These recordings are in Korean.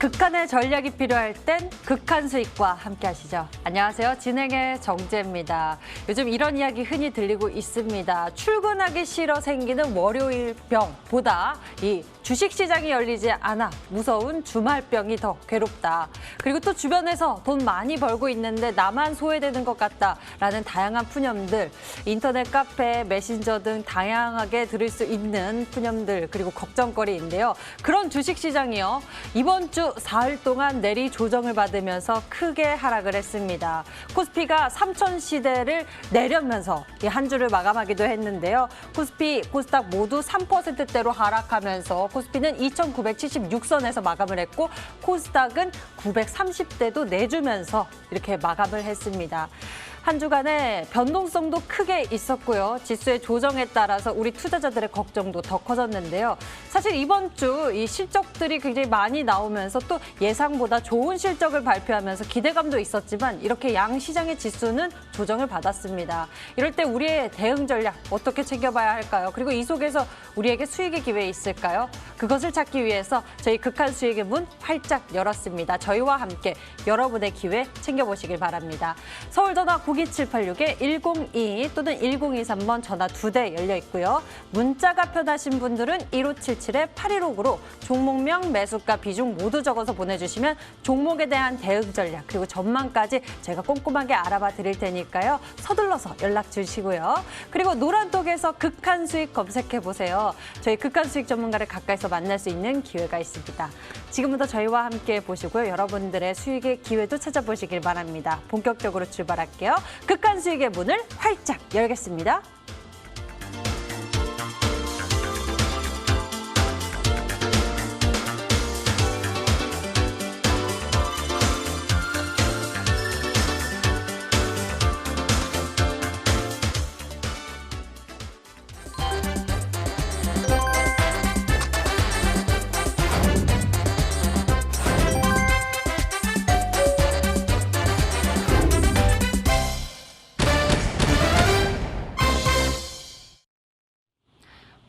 극한의 전략이 필요할 땐 극한 수익과 함께 하시죠. 안녕하세요. 진행의 정재입니다. 요즘 이런 이야기 흔히 들리고 있습니다. 출근하기 싫어 생기는 월요일병보다 이 주식시장이 열리지 않아 무서운 주말병이 더 괴롭다. 그리고 또 주변에서 돈 많이 벌고 있는데 나만 소외되는 것 같다라는 다양한 푸념들, 인터넷 카페, 메신저 등 다양하게 들을 수 있는 푸념들, 그리고 걱정거리인데요. 그런 주식시장이요. 이번 주 사흘 동안 내리 조정을 받으면서 크게 하락을 했습니다. 코스피가 3,000시대를 내려면서 이 한 주를 마감하기도 했는데요. 코스피, 코스닥 모두 3%대로 하락하면서 코스피는 2,976선에서 마감을 했고 코스닥은 930대도 내주면서 이렇게 마감을 했습니다. 한 주간의 변동성도 크게 있었고요. 지수의 조정에 따라서 우리 투자자들의 걱정도 더 커졌는데요. 사실 이번 주 이 실적들이 굉장히 많이 나오면서 또 예상보다 좋은 실적을 발표하면서 기대감도 있었지만 이렇게 양시장의 지수는 조정을 받았습니다. 이럴 때 우리의 대응 전략 어떻게 챙겨봐야 할까요? 그리고 이 속에서 우리에게 수익의 기회 있을까요? 그것을 찾기 위해서 저희 극한 수익의 문 활짝 열었습니다. 저희와 함께 여러분의 기회 챙겨보시길 바랍니다. 서울 전화 02786-1022 또는 1023번 전화 2대 열려 있고요. 문자가 편하신 분들은 1577-8159로 종목명, 매수가, 비중 모두 적어서 보내주시면 종목에 대한 대응 전략 그리고 전망까지 제가 꼼꼼하게 알아봐 드릴 테니까요. 서둘러서 연락 주시고요. 그리고 노란톡에서 극한 수익 검색해 보세요. 저희 극한 수익 전문가를 가까이서 만날 수 있는 기회가 있습니다. 지금부터 저희와 함께 보시고요. 여러분들의 수익의 기회도 찾아보시길 바랍니다. 본격적으로 출발할게요. 극한 수익의 문을 활짝 열겠습니다.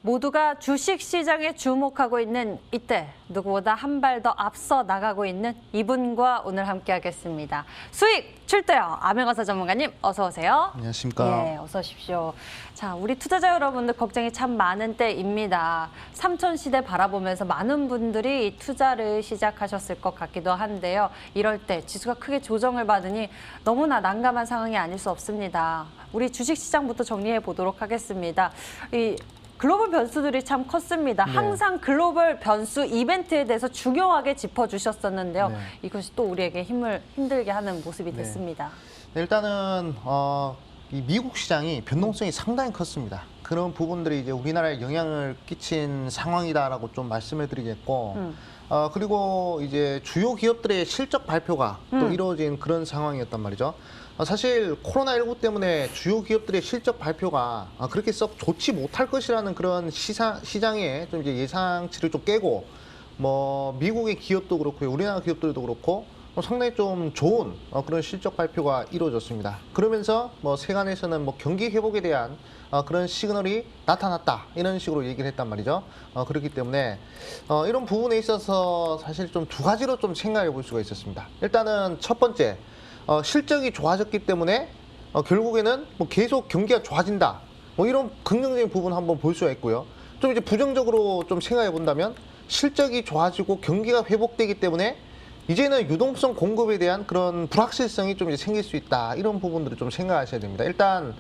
모두가 주식시장에 주목하고 있는 이때 누구보다 한 발 더 앞서 나가고 있는 이분과 오늘 함께하겠습니다. 수익 출대요. 암행어사 전문가님 어서 오세요. 안녕하십니까. 예, 어서 오십시오. 자, 우리 투자자 여러분들 걱정이 참 많은 때입니다. 3,000시대 바라보면서 많은 분들이 이 투자를 시작하셨을 것 같기도 한데요. 이럴 때 지수가 크게 조정을 받으니 너무나 난감한 상황이 아닐 수 없습니다. 우리 주식시장부터 정리해 보도록 하겠습니다. 글로벌 변수들이 참 컸습니다. 네. 항상 항상 글로벌 변수 이벤트에 대해서 중요하게 짚어주셨었는데요. 네. 이것이 또 우리에게 힘들게 하는 모습이 됐습니다. 네, 일단은 이 미국 시장이 변동성이 상당히 컸습니다. 그런 부분들이 이제 우리나라에 영향을 끼친 상황이다라고 좀 말씀을 드리겠고, 그리고 이제 주요 기업들의 실적 발표가 또 이루어진 그런 상황이었단 말이죠. 사실 코로나19 때문에 주요 기업들의 실적 발표가 그렇게 썩 좋지 못할 것이라는 그런 시장의 좀 이제 예상치를 좀 깨고, 뭐 미국의 기업도 그렇고요, 우리나라 기업들도 그렇고 상당히 좀 좋은 그런 실적 발표가 이루어졌습니다. 그러면서 뭐 세간에서는 뭐 경기 회복에 대한 그런 시그널이 나타났다 이런 식으로 얘기를 했단 말이죠. 그렇기 때문에 이런 부분에 있어서 사실 좀 두 가지로 좀 생각해 볼 수가 있었습니다. 일단은 첫 번째, 실적이 좋아졌기 때문에 결국에는 뭐 계속 경기가 좋아진다, 뭐 이런 긍정적인 부분 한번 볼 수가 있고요. 좀 이제 부정적으로 좀 생각해 본다면 실적이 좋아지고 경기가 회복되기 때문에 이제는 유동성 공급에 대한 그런 불확실성이 좀 이제 생길 수 있다, 이런 부분들을 좀 생각하셔야 됩니다. 일단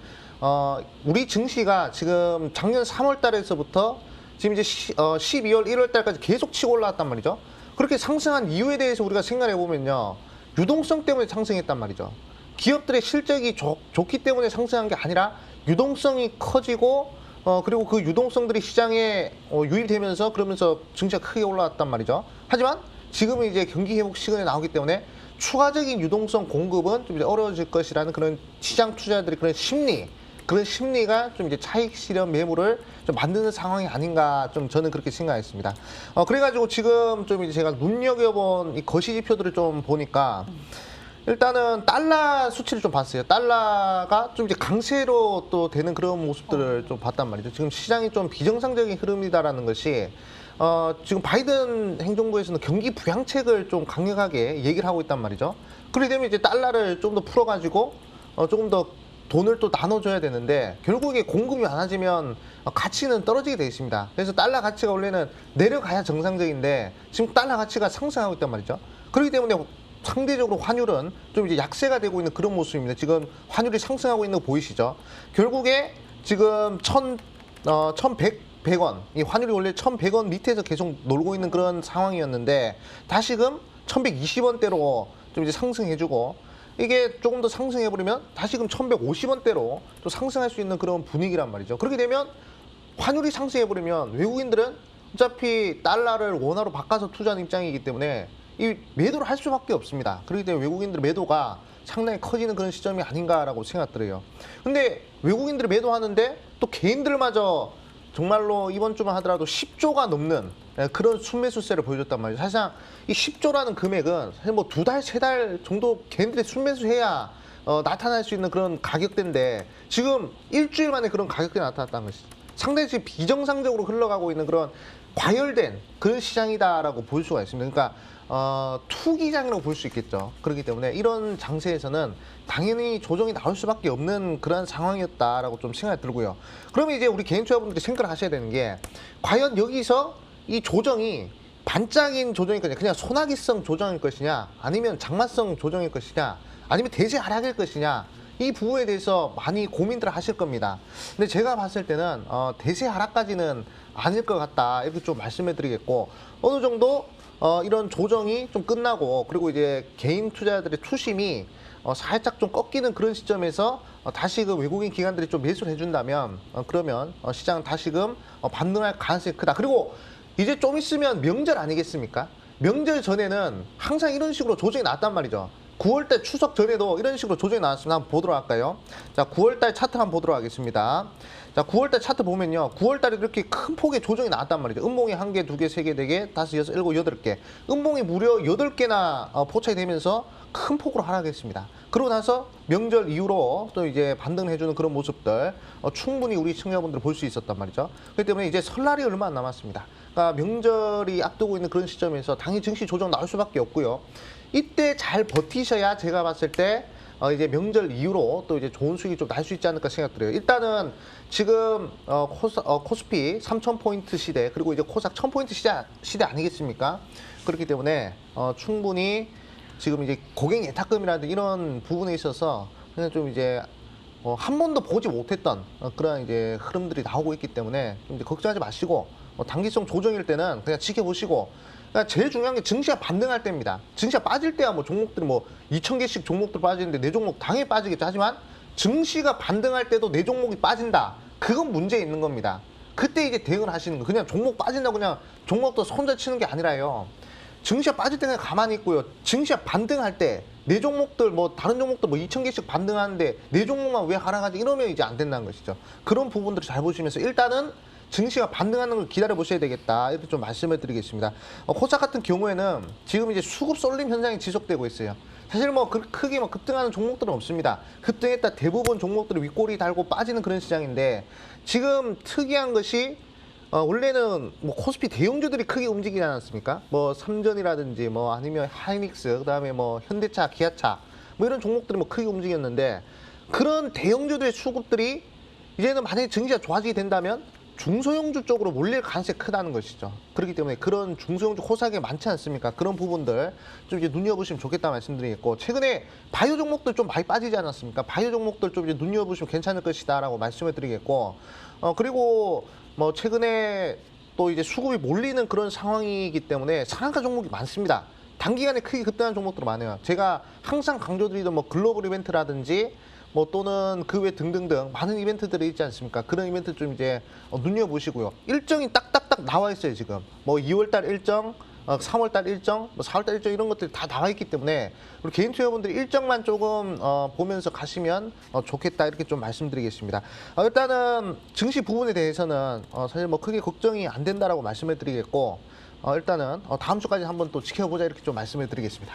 우리 증시가 지금 작년 3월 달에서부터 지금 이제 12월, 1월 달까지 계속 치고 올라왔단 말이죠. 그렇게 상승한 이유에 대해서 우리가 생각해 보면요, 유동성 때문에 상승했단 말이죠. 기업들의 실적이 좋기 때문에 상승한 게 아니라 유동성이 커지고 그리고 그 유동성들이 시장에 유입되면서 그러면서 증시가 크게 올라왔단 말이죠. 하지만 지금은 이제 경기 회복 시그널이 나오기 때문에 추가적인 유동성 공급은 좀 이제 어려워질 것이라는 그런 시장 투자자들의 그런 심리가 좀 이제 차익 실현 매물을 좀 만드는 상황이 아닌가, 좀 저는 그렇게 생각했습니다. 그래가지고 지금 좀 이제 제가 눈여겨본 이 거시 지표들을 좀 보니까 일단은 달러 수치를 좀 봤어요. 달러가 좀 이제 강세로 또 되는 그런 모습들을 좀 봤단 말이죠. 지금 시장이 좀 비정상적인 흐름이다라는 것이 지금 바이든 행정부에서는 경기 부양책을 좀 강력하게 얘기를 하고 있단 말이죠. 그렇게 되면 이제 달러를 좀 더 풀어가지고 조금 더 돈을 또 나눠줘야 되는데 결국에 공급이 많아지면 가치는 떨어지게 돼 있습니다. 그래서 달러 가치가 원래는 내려가야 정상적인데 지금 달러 가치가 상승하고 있단 말이죠. 그렇기 때문에 상대적으로 환율은 좀 이제 약세가 되고 있는 그런 모습입니다. 지금 환율이 상승하고 있는 거 보이시죠? 결국에 지금 1,100원, 이 환율이 원래 1,100원 밑에서 계속 놀고 있는 그런 상황이었는데 다시금 1,120원대로 좀 이제 상승해주고 이게 조금 더 상승해버리면 다시금 1,150원대로 또 상승할 수 있는 그런 분위기란 말이죠. 그렇게 되면 환율이 상승해버리면 외국인들은 어차피 달러를 원화로 바꿔서 투자하는 입장이기 때문에 이 매도를 할 수밖에 없습니다. 그렇기 때문에 외국인들의 매도가 상당히 커지는 그런 시점이 아닌가라고 생각들어요. 근데 외국인들이 매도하는데 또 개인들마저 정말로 이번 주만 하더라도 10조가 넘는 그런 순매수세를 보여줬단 말이죠. 사실상 이 10조라는 금액은 사실 뭐 2달, 3달 정도 개인들이 순매수해야 나타날 수 있는 그런 가격대인데 지금 일주일 만에 그런 가격대가 나타났다는 것이죠. 상당히 지금 비정상적으로 흘러가고 있는 그런 과열된 그런 시장이다라고 볼 수가 있습니다. 그러니까 투기장이라고 볼 수 있겠죠. 그렇기 때문에 이런 장세에서는 당연히 조정이 나올 수밖에 없는 그런 상황이었다라고 좀 생각이 들고요. 그러면 이제 우리 개인 투자분들이 생각을 하셔야 되는 게 과연 여기서 이 조정이 반짝인 조정일 것이냐, 그냥 소나기성 조정일 것이냐, 아니면 장마성 조정일 것이냐, 아니면 대세 하락일 것이냐, 이 부분에 대해서 많이 고민들을 하실 겁니다. 근데 제가 봤을 때는 대세 하락까지는 아닐 것 같다 이렇게 좀 말씀해 드리겠고, 어느 정도 이런 조정이 좀 끝나고 그리고 이제 개인 투자자들의 투심이 살짝 좀 꺾이는 그런 시점에서 다시 그 외국인 기관들이 좀 매수를 해준다면 그러면 시장은 다시금 반등할 가능성이 크다. 그리고 이제 좀 있으면 명절 아니겠습니까? 명절 전에는 항상 이런 식으로 조정이 나왔단 말이죠. 9월달 추석 전에도 이런 식으로 조정이 나왔습니다. 한번 보도록 할까요? 자, 9월달 차트 한번 보도록 하겠습니다. 자, 9월달 차트 보면요. 9월달에 이렇게 큰 폭의 조정이 나왔단 말이죠. 음봉이 1개, 2개, 3개, 4개, 5, 6, 7, 8개. 음봉이 무려 8개나 포착이 되면서 큰 폭으로 하락했습니다. 그러고 나서 명절 이후로 또 이제 반등을 해주는 그런 모습들 충분히 우리 시청자분들 볼 수 있었단 말이죠. 그렇기 때문에 이제 설날이 얼마 안 남았습니다. 그러니까 명절이 앞두고 있는 그런 시점에서 당연히 증시 조정 나올 수밖에 없고요. 이때 잘 버티셔야 제가 봤을 때 이제 명절 이후로 또 이제 좋은 수익이 좀 날 수 있지 않을까 생각드려요. 일단은 지금 코스피 3,000포인트 시대 그리고 이제 코스닥 1,000포인트 시대 아니겠습니까? 그렇기 때문에 충분히 지금 이제 고객 예탁금이라든지 이런 부분에 있어서 그냥 좀 이제 한 번도 보지 못했던 그런 이제 흐름들이 나오고 있기 때문에 좀 이제 걱정하지 마시고 단기성 조정일 때는 그냥 지켜보시고, 그러니까 제일 중요한 게 증시가 반등할 때입니다. 증시가 빠질 때야 뭐 종목들이 뭐 2,000개씩 종목들 빠지는데 내 종목 당연히 빠지겠죠. 하지만 증시가 반등할 때도 내 종목이 빠진다. 그건 문제 있는 겁니다. 그때 이제 대응을 하시는 거. 그냥 종목 빠진다고 그냥 종목도 손절 치는 게 아니라요. 증시가 빠질 때 그냥 가만히 있고요. 증시가 반등할 때 내 종목들 뭐 다른 종목들 뭐 2,000개씩 반등하는데 내 종목만 왜 하락하지 이러면 이제 안 된다는 것이죠. 그런 부분들을 잘 보시면서 일단은 증시가 반등하는 걸 기다려 보셔야 되겠다 이렇게 좀 말씀을 드리겠습니다. 코스닥 같은 경우에는 지금 이제 수급 쏠림 현상이 지속되고 있어요. 사실 뭐 크게 뭐 급등하는 종목들은 없습니다. 급등했다 대부분 종목들이 윗꼬리 달고 빠지는 그런 시장인데 지금 특이한 것이 원래는 뭐 코스피 대형주들이 크게 움직이지 않았습니까? 뭐 삼전이라든지 뭐 아니면 하이닉스, 그다음에 뭐 현대차, 기아차 뭐 이런 종목들이 뭐 크게 움직였는데 그런 대형주들의 수급들이 이제는 만약에 증시가 좋아지게 된다면 중소형주 쪽으로 몰릴 가능성이 크다는 것이죠. 그렇기 때문에 그런 중소형주 코스닥에 많지 않습니까? 그런 부분들 좀 이제 눈여보시면 좋겠다 말씀드리겠고, 최근에 바이오 종목들 좀 많이 빠지지 않았습니까? 바이오 종목들 좀 이제 눈여보시면 괜찮을 것이다라고 말씀을 드리겠고, 그리고 뭐 최근에 또 이제 수급이 몰리는 그런 상황이기 때문에 상한가 종목이 많습니다. 단기간에 크게 급등한 종목들 많아요. 제가 항상 강조드리던 뭐 글로벌 이벤트라든지 뭐 또는 그 외 등등등 많은 이벤트들이 있지 않습니까? 그런 이벤트 좀 이제 눈여보시고요. 일정이 딱딱딱 나와 있어요, 지금. 뭐 2월달 일정, 3월달 일정, 뭐 4월달 일정 이런 것들이 다 나와 있기 때문에 우리 개인 투자분들이 일정만 조금 보면서 가시면 좋겠다 이렇게 좀 말씀드리겠습니다. 일단은 증시 부분에 대해서는 사실 뭐 크게 걱정이 안 된다라고 말씀을 드리겠고, 일단은 다음 주까지 한번 또 지켜보자 이렇게 좀 말씀을 드리겠습니다.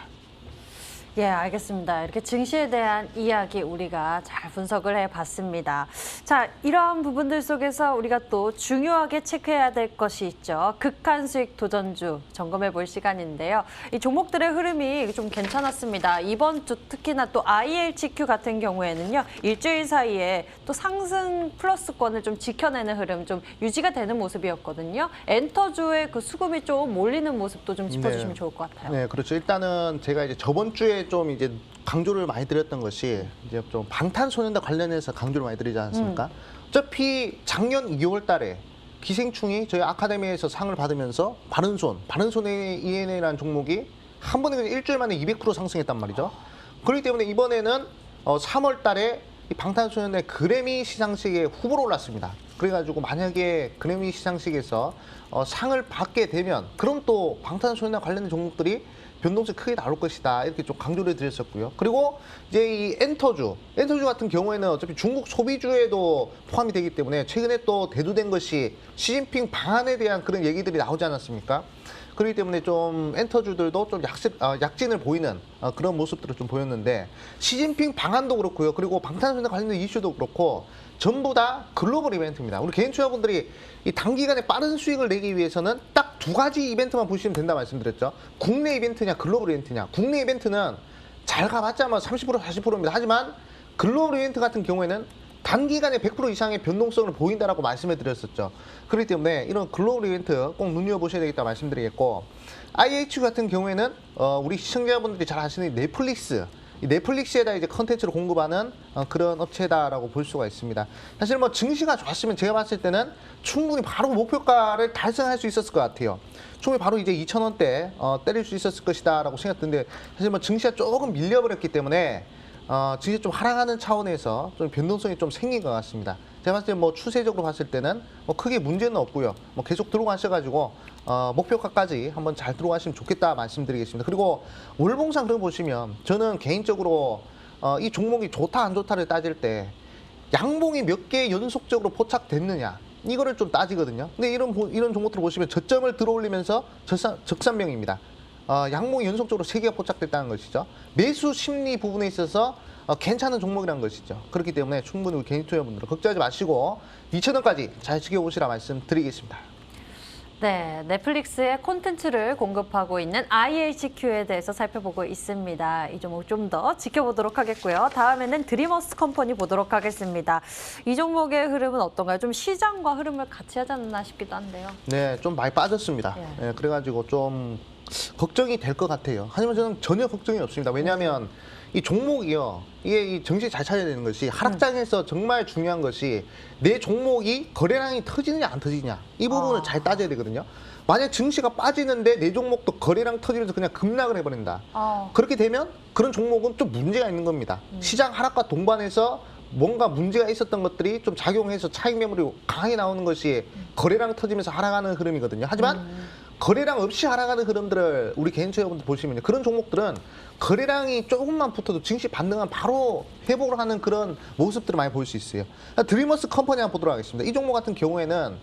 예, 알겠습니다. 이렇게 증시에 대한 이야기 우리가 잘 분석을 해봤습니다. 자, 이러한 부분들 속에서 우리가 또 중요하게 체크해야 될 것이 있죠. 극한 수익 도전주 점검해 볼 시간인데요. 이 종목들의 흐름이 좀 괜찮았습니다. 이번 주 특히나 또 IHQ 같은 경우에는요. 일주일 사이에 또 상승 플러스권을 좀 지켜내는 흐름 좀 유지가 되는 모습이었거든요. 엔터주의 그 수급이 좀 몰리는 모습도 좀 짚어주시면 좋을 것 같아요. 네, 그렇죠. 일단은 제가 이제 저번 주에 좀 이제 강조를 많이 드렸던 것이 이제 좀 방탄소년단 관련해서 강조를 많이 드리지 않습니까? 어차피 작년 2월 달에 기생충이 저희 아카데미에서 상을 받으면서 바른손의 ENA라는 종목이 한 번에 그냥 일주일 만에 200% 상승했단 말이죠. 그렇기 때문에 이번에는 3월 달에 이 방탄소년단의 그래미 시상식에 후보로 올랐습니다. 그래가지고 만약에 그래미 시상식에서 상을 받게 되면 그럼 또 방탄소년단 관련된 종목들이 변동성이 크게 나올 것이다. 이렇게 좀 강조를 드렸었고요. 그리고 이제 이 엔터주 같은 경우에는 어차피 중국 소비주에도 포함이 되기 때문에 최근에 또 대두된 것이 시진핑 방한에 대한 그런 얘기들이 나오지 않았습니까? 그렇기 때문에 좀 엔터주들도 좀 약진을 보이는 그런 모습들을 좀 보였는데 시진핑 방한도 그렇고요. 그리고 방탄소년단 관련된 이슈도 그렇고 전부 다 글로벌 이벤트입니다. 우리 개인 투자분들이 이 단기간에 빠른 수익을 내기 위해서는 딱 두 가지 이벤트만 보시면 된다 말씀드렸죠. 국내 이벤트냐 글로벌 이벤트냐. 국내 이벤트는 잘 가봤자 뭐 30% 40%입니다. 하지만 글로벌 이벤트 같은 경우에는 단기간에 100% 이상의 변동성을 보인다라고 말씀해 드렸었죠. 그렇기 때문에 이런 글로벌 이벤트 꼭 눈여보셔야 되겠다 말씀드리겠고 IH 같은 경우에는 우리 시청자분들이 잘 아시는 이 넷플릭스에다 이제 컨텐츠를 공급하는 그런 업체다라고 볼 수가 있습니다. 사실 뭐 증시가 좋았으면 제가 봤을 때는 충분히 바로 목표가를 달성할 수 있었을 것 같아요. 충분히 바로 이제 2,000원대 때릴 수 있었을 것이다라고 생각드는데 사실 뭐 증시가 조금 밀려버렸기 때문에 증시 좀 하락하는 차원에서 좀 변동성이 좀 생긴 것 같습니다. 제가 봤을 때 뭐 추세적으로 봤을 때는 뭐 크게 문제는 없고요. 뭐 계속 들어가셔가지고 목표가까지 한번 잘 들어가시면 좋겠다 말씀드리겠습니다. 그리고 월봉상 그걸 보시면 저는 개인적으로 이 종목이 좋다 안 좋다를 따질 때 양봉이 몇 개 연속적으로 포착됐느냐 이거를 좀 따지거든요. 근데 이런 종목들을 보시면 저점을 들어올리면서 적산명입니다. 양봉이 연속적으로 3개가 포착됐다는 것이죠. 매수 심리 부분에 있어서 괜찮은 종목이라는 것이죠. 그렇기 때문에 충분히 우리 개인 투자분들은 걱정하지 마시고 2,000원까지 잘 지켜보시라 말씀드리겠습니다. 네, 넷플릭스의 콘텐츠를 공급하고 있는 IHQ에 대해서 살펴보고 있습니다. 이 종목 좀 더 지켜보도록 하겠고요. 다음에는 드리머스 컴퍼니 보도록 하겠습니다. 이 종목의 흐름은 어떤가요? 좀 시장과 흐름을 같이 하지 않나 싶기도 한데요. 네, 좀 많이 빠졌습니다. 네, 그래가지고 좀 걱정이 될 것 같아요. 하지만 저는 전혀 걱정이 없습니다. 왜냐하면 이 종목이요. 이게 이 정신 잘 차려야 되는 것이 하락장에서 정말 중요한 것이 내 종목이 거래량이 터지느냐 안 터지느냐 이 부분을 잘 따져야 되거든요. 만약 증시가 빠지는데 내 종목도 거래량 터지면서 그냥 급락을 해버린다. 그렇게 되면 그런 종목은 좀 문제가 있는 겁니다. 시장 하락과 동반해서 뭔가 문제가 있었던 것들이 좀 작용해서 차익 매물이 강하게 나오는 것이 거래량 터지면서 하락하는 흐름이거든요. 하지만 거래량 없이 하락하는 흐름들을 우리 개인 투자자분들 보시면 그런 종목들은 거래량이 조금만 붙어도 증시 반등하면 바로 회복을 하는 그런 모습들을 많이 볼 수 있어요. 드리머스 컴퍼니 한번 보도록 하겠습니다. 이 종목 같은 경우에는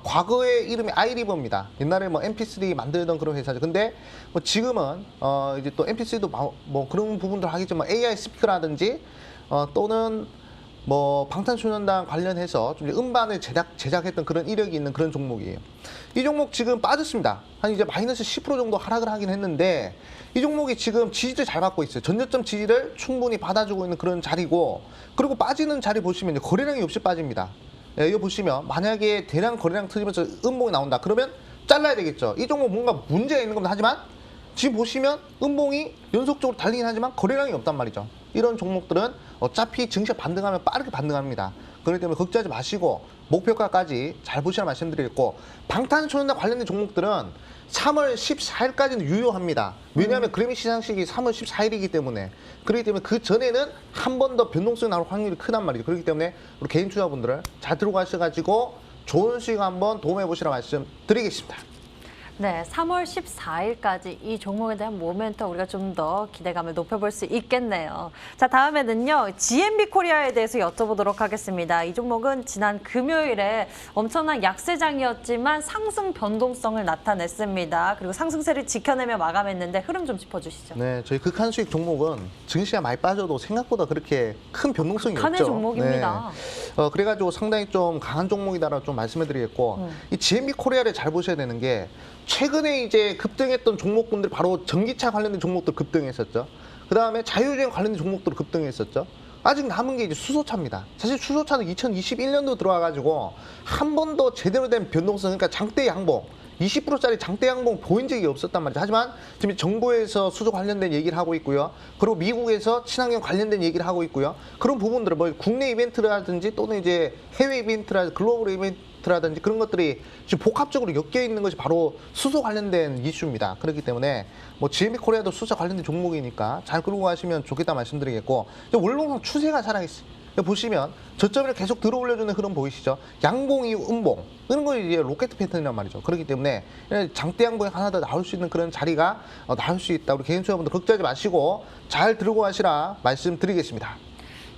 과거의 이름이 아이리버입니다. 옛날에 뭐 MP3 만들던 그런 회사죠. 근데 뭐 지금은 이제 또 MP3도 뭐 그런 부분들 하겠지만 AI 스피커라든지 또는 뭐 방탄소년단 관련해서 좀 음반을 제작했던 그런 이력이 있는 그런 종목이에요. 이 종목 지금 빠졌습니다. 한 이제 마이너스 10% 정도 하락을 하긴 했는데 이 종목이 지금 지지를 잘 받고 있어요. 전저점 지지를 충분히 받아주고 있는 그런 자리고 그리고 빠지는 자리 보시면 이제 거래량이 없이 빠집니다. 예, 이거 보시면 만약에 대량 거래량 터지면서 음봉이 나온다. 그러면 잘라야 되겠죠. 이 종목 뭔가 문제가 있는 겁니다. 하지만 지금 보시면 음봉이 연속적으로 달리긴 하지만 거래량이 없단 말이죠. 이런 종목들은 어차피 증시가 반등하면 빠르게 반등합니다. 그렇기 때문에 걱정하지 마시고 목표가까지 잘 보시라 말씀드리겠고 방탄소년단 관련된 종목들은 3월 14일까지는 유효합니다. 왜냐하면 그래미 시상식이 3월 14일이기 때문에 그렇기 때문에 그 전에는 한 번 더 변동성이 나올 확률이 크단 말이죠. 그렇기 때문에 우리 개인 투자분들을 잘 들어가셔가지고 좋은 수익 한번 도움해 보시라 말씀드리겠습니다. 네, 3월 14일까지 이 종목에 대한 모멘텀 우리가 좀 더 기대감을 높여볼 수 있겠네요. 자, 다음에는요. GMB 코리아에 대해서 여쭤보도록 하겠습니다. 이 종목은 지난 금요일에 엄청난 약세장이었지만 상승 변동성을 나타냈습니다. 그리고 상승세를 지켜내며 마감했는데 흐름 좀 짚어주시죠. 네, 저희 극한 수익 종목은 증시가 많이 빠져도 생각보다 그렇게 큰 변동성이 극한의 없죠. 종목입니다. 네. 그래가지고 상당히 좀 강한 종목이다라고 좀 말씀해드리겠고 이 GMB 코리아를 잘 보셔야 되는 게 최근에 이제 급등했던 종목군들 바로 전기차 관련된 종목들 급등했었죠. 그 다음에 자율주행 관련된 종목들 급등했었죠. 아직 남은 게 이제 수소차입니다. 사실 수소차는 2021년도 들어와가지고 한 번도 제대로 된 변동성, 그러니까 장대 양봉, 20%짜리 장대 양봉 보인 적이 없었단 말이죠. 하지만 지금 정부에서 수소 관련된 얘기를 하고 있고요. 그리고 미국에서 친환경 관련된 얘기를 하고 있고요. 그런 부분들은 뭐 국내 이벤트라든지 또는 이제 해외 이벤트라든지 글로벌 이벤트라든지 그런 것들이 지금 복합적으로 엮여 있는 것이 바로 수소 관련된 이슈입니다. 그렇기 때문에 뭐 GMB 코리아도 수소 관련된 종목이니까 잘 끌고 가시면 좋겠다 말씀드리겠고, 원론상 추세가 살아있어요. 보시면 저점을 계속 들어 올려주는 흐름 보이시죠? 양봉 이후 음봉, 이런 거 이제 로켓 패턴이란 말이죠. 그렇기 때문에 장대 양봉이 하나 더 나올 수 있는 그런 자리가 나올 수 있다. 우리 개인 투자분들 걱정하지 마시고 잘 들고 가시라 말씀드리겠습니다.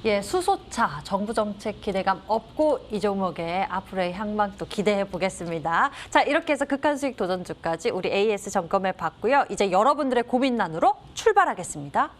예, 수소차 정부 정책 기대감 없고 이 종목의 앞으로의 향방 또 기대해 보겠습니다. 자, 이렇게 해서 극한 수익 도전주까지 우리 AS 점검해 봤고요. 이제 여러분들의 고민란으로 출발하겠습니다.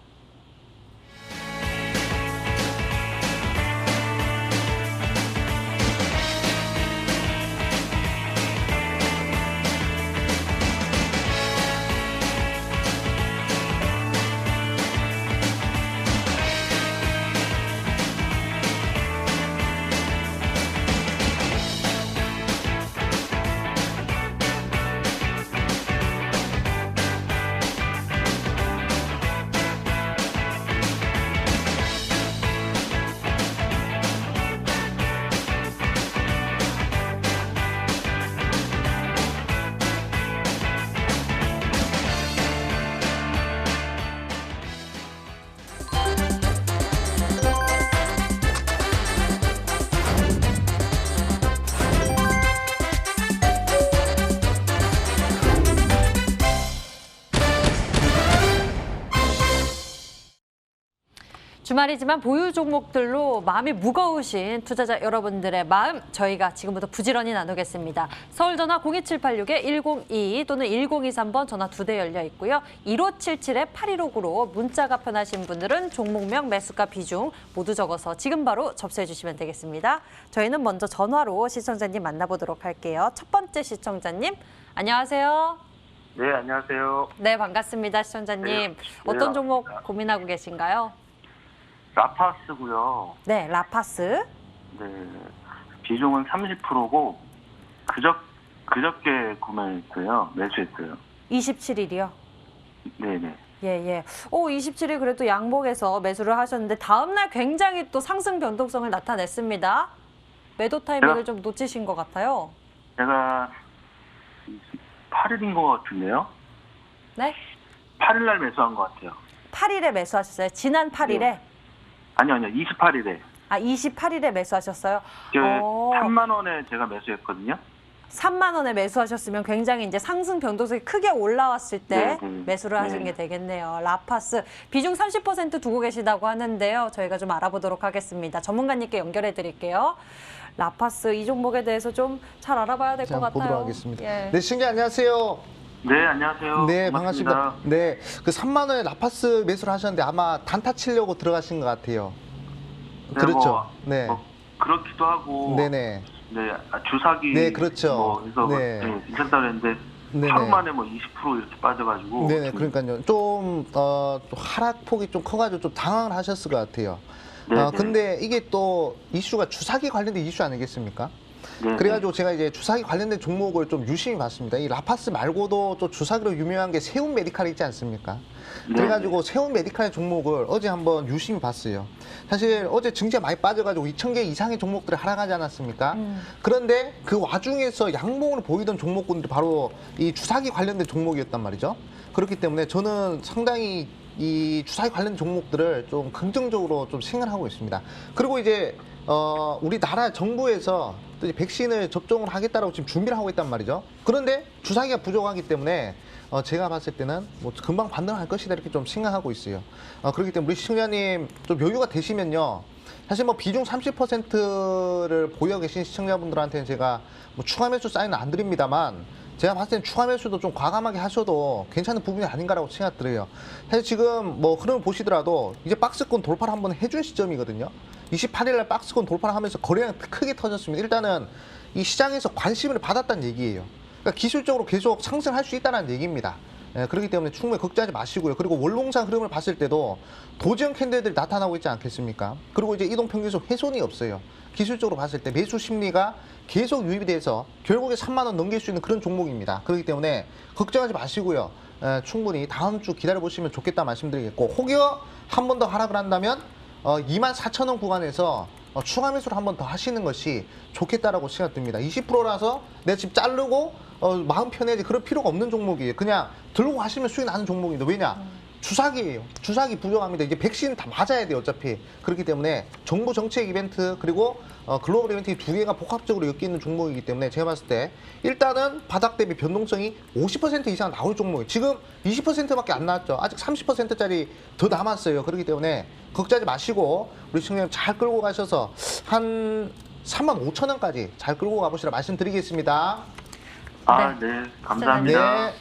주말이지만 보유 종목들로 마음이 무거우신 투자자 여러분들의 마음 저희가 지금부터 부지런히 나누겠습니다. 서울전화 02786-1022 또는 1023번 전화 2대 열려 있고요. 1577-8159로 문자가 편하신 분들은 종목명, 매수가, 비중 모두 적어서 지금 바로 접수해 주시면 되겠습니다. 저희는 먼저 전화로 시청자님 만나보도록 할게요. 첫 번째 시청자님, 안녕하세요. 네, 안녕하세요. 네, 반갑습니다. 시청자님. 네, 어떤 종목 반갑습니다. 고민하고 계신가요? 라파스고요. 네, 라파스. 네, 비중은 30%고 그저께 구매했어요. 매수했어요. 27일이요? 네네. 예. 27일 그래도 양봉에서 매수를 하셨는데 다음날 굉장히 또 상승 변동성을 나타냈습니다. 매도 타이밍을 좀 놓치신 것 같아요. 제가 8일인 것 같은데요. 네? 8일 날 매수한 것 같아요. 8일에 매수하셨어요? 지난 8일에? 네. 아니요. 28일에. 아, 28일에 매수하셨어요? 저 3만 원에 제가 매수했거든요. 3만 원에 매수하셨으면 굉장히 이제 상승 변동성이 크게 올라왔을 때 매수를 하신 게 되겠네요. 라파스 비중 30% 두고 계시다고 하는데요. 저희가 좀 알아보도록 하겠습니다. 전문가님께 연결해 드릴게요. 라파스 이 종목에 대해서 좀 잘 알아봐야 될 것 같아요. 보도록 하겠습니다. 예. 네, 시청자 안녕하세요. 네, 안녕하세요. 네, 고맙습니다. 반갑습니다. 네, 그 3만 원에 라파스 매수를 하셨는데 아마 단타 치려고 들어가신 것 같아요. 네, 그렇죠. 네. 그렇기도 하고. 네네. 네, 주사기. 네, 그렇죠. 그래서 네. 괜찮다 그랬는데 네네. 하루 만에 20% 이렇게 빠져가지고. 네네, 그러니까요. 좀 하락폭이 좀 커가지고 좀 당황을 하셨을 것 같아요. 네네. 근데 이게 또 이슈가 주사기 관련된 이슈 아니겠습니까? 네네. 그래가지고 제가 이제 주사기 관련된 종목을 좀 유심히 봤습니다. 이 라파스 말고도 또 주사기로 유명한 게 세운 메디칼이 있지 않습니까? 네네. 그래가지고 세운 메디칼 종목을 어제 한번 유심히 봤어요. 사실 어제 증시가 많이 빠져가지고 2,000개 이상의 종목들이 하락하지 않았습니까? 그런데 그 와중에서 양봉을 보이던 종목군들이 바로 이 주사기 관련된 종목이었단 말이죠. 그렇기 때문에 저는 상당히 이 주사기 관련 종목들을 좀 긍정적으로 좀 생각하고 있습니다. 그리고 이제 우리나라 정부에서 또 이제 백신을 접종을 하겠다라고 지금 준비를 하고 있단 말이죠. 그런데 주사기가 부족하기 때문에 제가 봤을 때는 뭐 금방 반등할 것이다 이렇게 좀 생각하고 있어요. 그렇기 때문에 우리 시청자님 좀 여유가 되시면요. 사실 뭐 비중 30%를 보유하고 계신 시청자분들한테는 제가 뭐 추가 매수 사인은 안 드립니다만 제가 봤을 때는 추가 매수도 좀 과감하게 하셔도 괜찮은 부분이 아닌가라고 생각 들어요. 사실 지금 뭐 흐름을 보시더라도 이제 박스권 돌파를 한번 해준 시점이거든요. 28일 날 박스권 돌파를 하면서 거래량이 크게 터졌습니다. 일단은 이 시장에서 관심을 받았다는 얘기예요. 그러니까 기술적으로 계속 상승할 수 있다는 얘기입니다. 그렇기 때문에 충분히 걱정하지 마시고요. 그리고 월봉상 흐름을 봤을 때도 도지형 캔들들이 나타나고 있지 않겠습니까? 그리고 이제 이동평균선 훼손이 없어요. 기술적으로 봤을 때 매수 심리가 계속 유입이 돼서 결국에 3만 원 넘길 수 있는 그런 종목입니다. 그렇기 때문에 걱정하지 마시고요. 충분히 다음 주 기다려보시면 좋겠다 말씀드리겠고 혹여 한 번 더 하락을 한다면 24,000원 구간에서 추가 매수를 한 번 더 하시는 것이 좋겠다라고 생각됩니다. 20%라서 내가 지금 자르고 마음 편해야지 그럴 필요가 없는 종목이에요. 그냥 들고 가시면 수익 나는 종목인데 왜냐? 주사기예요. 주사기 부족합니다. 이제 백신 다 맞아야 돼요. 어차피. 그렇기 때문에 정부 정책 이벤트 그리고 글로벌 이벤트 이 두 개가 복합적으로 엮여 있는 종목이기 때문에 제가 봤을 때 일단은 바닥 대비 변동성이 50% 이상 나올 종목이에요. 지금 20%밖에 안 나왔죠. 아직 30%짜리 더 남았어요. 그렇기 때문에 걱정하지 마시고 우리 시청자님 잘 끌고 가셔서 한 35,000원까지 잘 끌고 가보시라 말씀드리겠습니다. 네, 감사합니다. 네.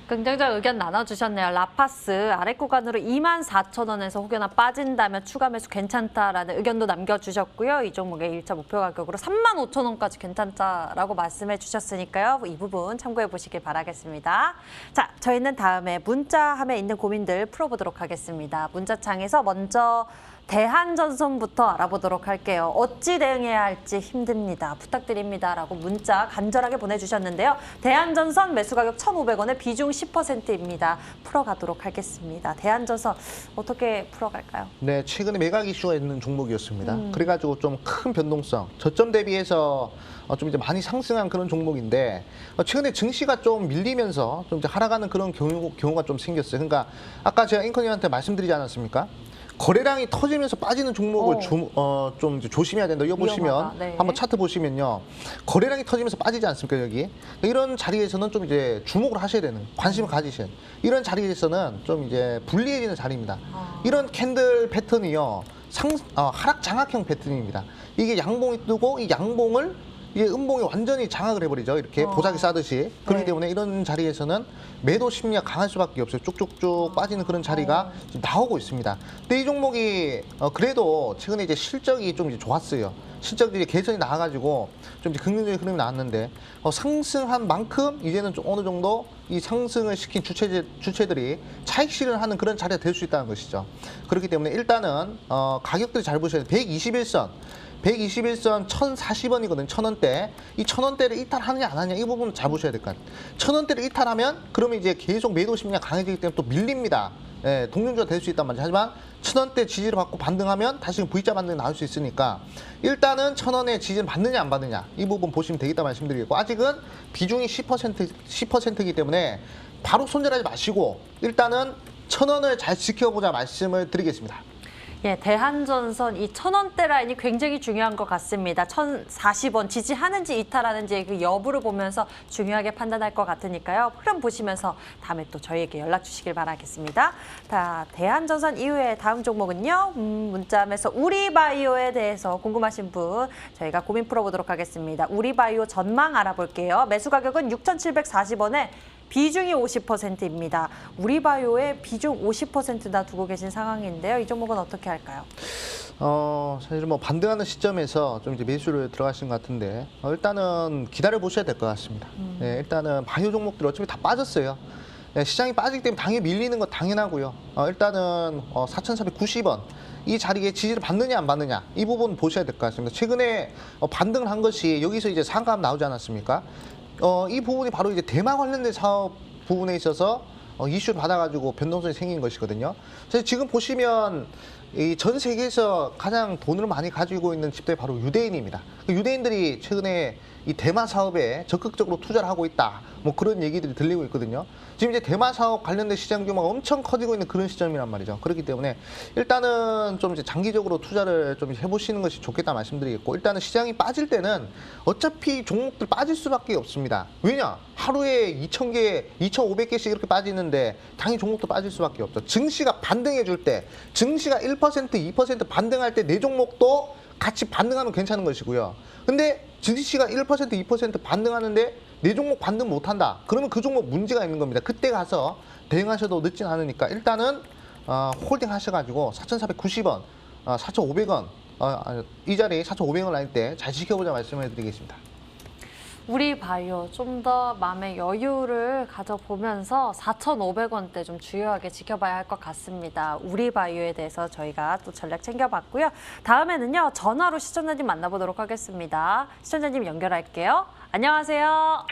긍정적 의견 나눠주셨네요. 라파스 아래 구간으로 24,000원에서 혹여나 빠진다면 추가 매수 괜찮다라는 의견도 남겨주셨고요. 이 종목의 1차 목표 가격으로 35,000원까지 괜찮다라고 말씀해 주셨으니까요. 이 부분 참고해 보시길 바라겠습니다. 자, 저희는 다음에 문자함에 있는 고민들 풀어보도록 하겠습니다. 문자창에서 먼저 대한전선부터 알아보도록 할게요. 어찌 대응해야 할지 힘듭니다. 부탁드립니다. 라고 문자 간절하게 보내주셨는데요. 대한전선 매수 가격 1,500원에 비중 10%입니다. 풀어가도록 하겠습니다. 대한전선 어떻게 풀어갈까요? 네, 최근에 매각 이슈가 있는 종목이었습니다. 그래가지고 좀 큰 변동성, 저점 대비해서 좀 이제 많이 상승한 그런 종목인데 최근에 증시가 좀 밀리면서 좀 이제 하락하는 그런 경우가 좀 생겼어요. 그러니까 아까 제가 앵커님한테 말씀드리지 않았습니까? 거래량이 터지면서 빠지는 종목을 좀 이제 조심해야 된다. 이거 보시면 위험하다. 네. 한번 차트 보시면요. 거래량이 터지면서 빠지지 않습니까, 여기? 이런 자리에서는 좀 이제 주목을 하셔야 되는, 관심을 가지셔야 돼요. 이런 자리에서는 좀 이제 불리해지는 자리입니다. 이런 캔들 패턴이요. 하락 장악형 패턴입니다. 이게 양봉이 뜨고 이 양봉을 이게 음봉이 완전히 장악을 해버리죠. 이렇게 보자기 싸듯이. 그렇기 네. 때문에 이런 자리에서는 매도 심리가 강할 수밖에 없어요. 쭉쭉쭉 빠지는 그런 자리가 지금 나오고 있습니다. 근데 이 종목이 그래도 최근에 이제 실적이 좀 이제 좋았어요. 실적들이 개선이 나와가지고 좀 이제 긍정적인 흐름이 나왔는데 상승한 만큼 이제는 좀 어느 정도 이 상승을 시킨 주체들이 차익 실현하는 그런 자리가 될 수 있다는 것이죠. 그렇기 때문에 일단은 가격들이 잘 보셔야 돼요. 121선 1,040원이거든요. 1,000원대. 이 1,000원대를 이탈하느냐 안 하느냐 이 부분 잘 보셔야 될 것 같아요. 1,000원대를 이탈하면 그러면 이제 계속 매도 심리가 강해지기 때문에 또 밀립니다. 예, 동률주가 될 수 있단 말이죠. 하지만 1,000원대 지지를 받고 반등하면 다시 V자 반등이 나올 수 있으니까 일단은 1,000원의 지지를 받느냐 안 받느냐 이 부분 보시면 되겠다 말씀드리겠고 아직은 비중이 10%이기 때문에 바로 손절하지 마시고 일단은 1,000원을 잘 지켜보자 말씀을 드리겠습니다. 예, 대한전선 이 1,000원대 라인이 굉장히 중요한 것 같습니다. 1,040원 지지하는지 이탈하는지 그 여부를 보면서 중요하게 판단할 것 같으니까요. 흐름 보시면서 다음에 또 저희에게 연락 주시길 바라겠습니다. 자, 대한전선 이후에 다음 종목은요. 문자함에서 우리바이오에 대해서 궁금하신 분 저희가 고민 풀어보도록 하겠습니다. 우리바이오 전망 알아볼게요. 매수 가격은 6,740원에 비중이 50%입니다. 우리바이오의 비중 50%나 두고 계신 상황인데요. 이 종목은 어떻게 할까요? 사실 뭐 반등하는 시점에서 좀 이제 매수를 들어가신 것 같은데 일단은 기다려 보셔야 될 것 같습니다. 네, 일단은 바이오 종목들 어차피 다 빠졌어요. 네, 시장이 빠지기 때문에 당연히 밀리는 건 당연하고요. 일단은 4,490원. 이 자리에 지지를 받느냐 안 받느냐 이 부분 보셔야 될 것 같습니다. 최근에 반등을 한 것이 여기서 이제 상가압 나오지 않았습니까? 이 부분이 바로 이제 대마 관련된 사업 부분에 있어서 이슈를 받아가지고 변동성이 생긴 것이거든요. 사실 지금 보시면 이 전 세계에서 가장 돈을 많이 가지고 있는 집단이 바로 유대인입니다. 그 유대인들이 최근에 이 대마 사업에 적극적으로 투자를 하고 있다. 뭐 그런 얘기들이 들리고 있거든요. 지금 이제 대마 사업 관련된 시장 규모가 엄청 커지고 있는 그런 시점이란 말이죠. 그렇기 때문에 일단은 좀 이제 장기적으로 투자를 좀 해보시는 것이 좋겠다 말씀드리겠고, 일단은 시장이 빠질 때는 어차피 종목들 빠질 수밖에 없습니다. 왜냐? 하루에 2,000개, 2,500개씩 이렇게 빠지는데 당연히 종목도 빠질 수밖에 없죠. 증시가 반등해 줄 때, 증시가 1%, 2% 반등할 때 내 종목도 같이 반등하면 괜찮은 것이고요. 근데 증시가 1%, 2% 반등하는데 내 종목 반등 못한다. 그러면 그 종목 문제가 있는 겁니다. 그때 가서 대응하셔도 늦진 않으니까 일단은 홀딩 하셔가지고 4,490원, 4,500원 이 자리 4,500원 라인 때 잘 지켜보자 말씀을 드리겠습니다. 우리 바이오 좀 더 마음의 여유를 가져보면서 4,500원대 좀 주요하게 지켜봐야 할 것 같습니다. 우리 바이오에 대해서 저희가 또 전략 챙겨봤고요. 다음에는요, 전화로 시청자님 만나보도록 하겠습니다. 시청자님 연결할게요. 안녕하세요.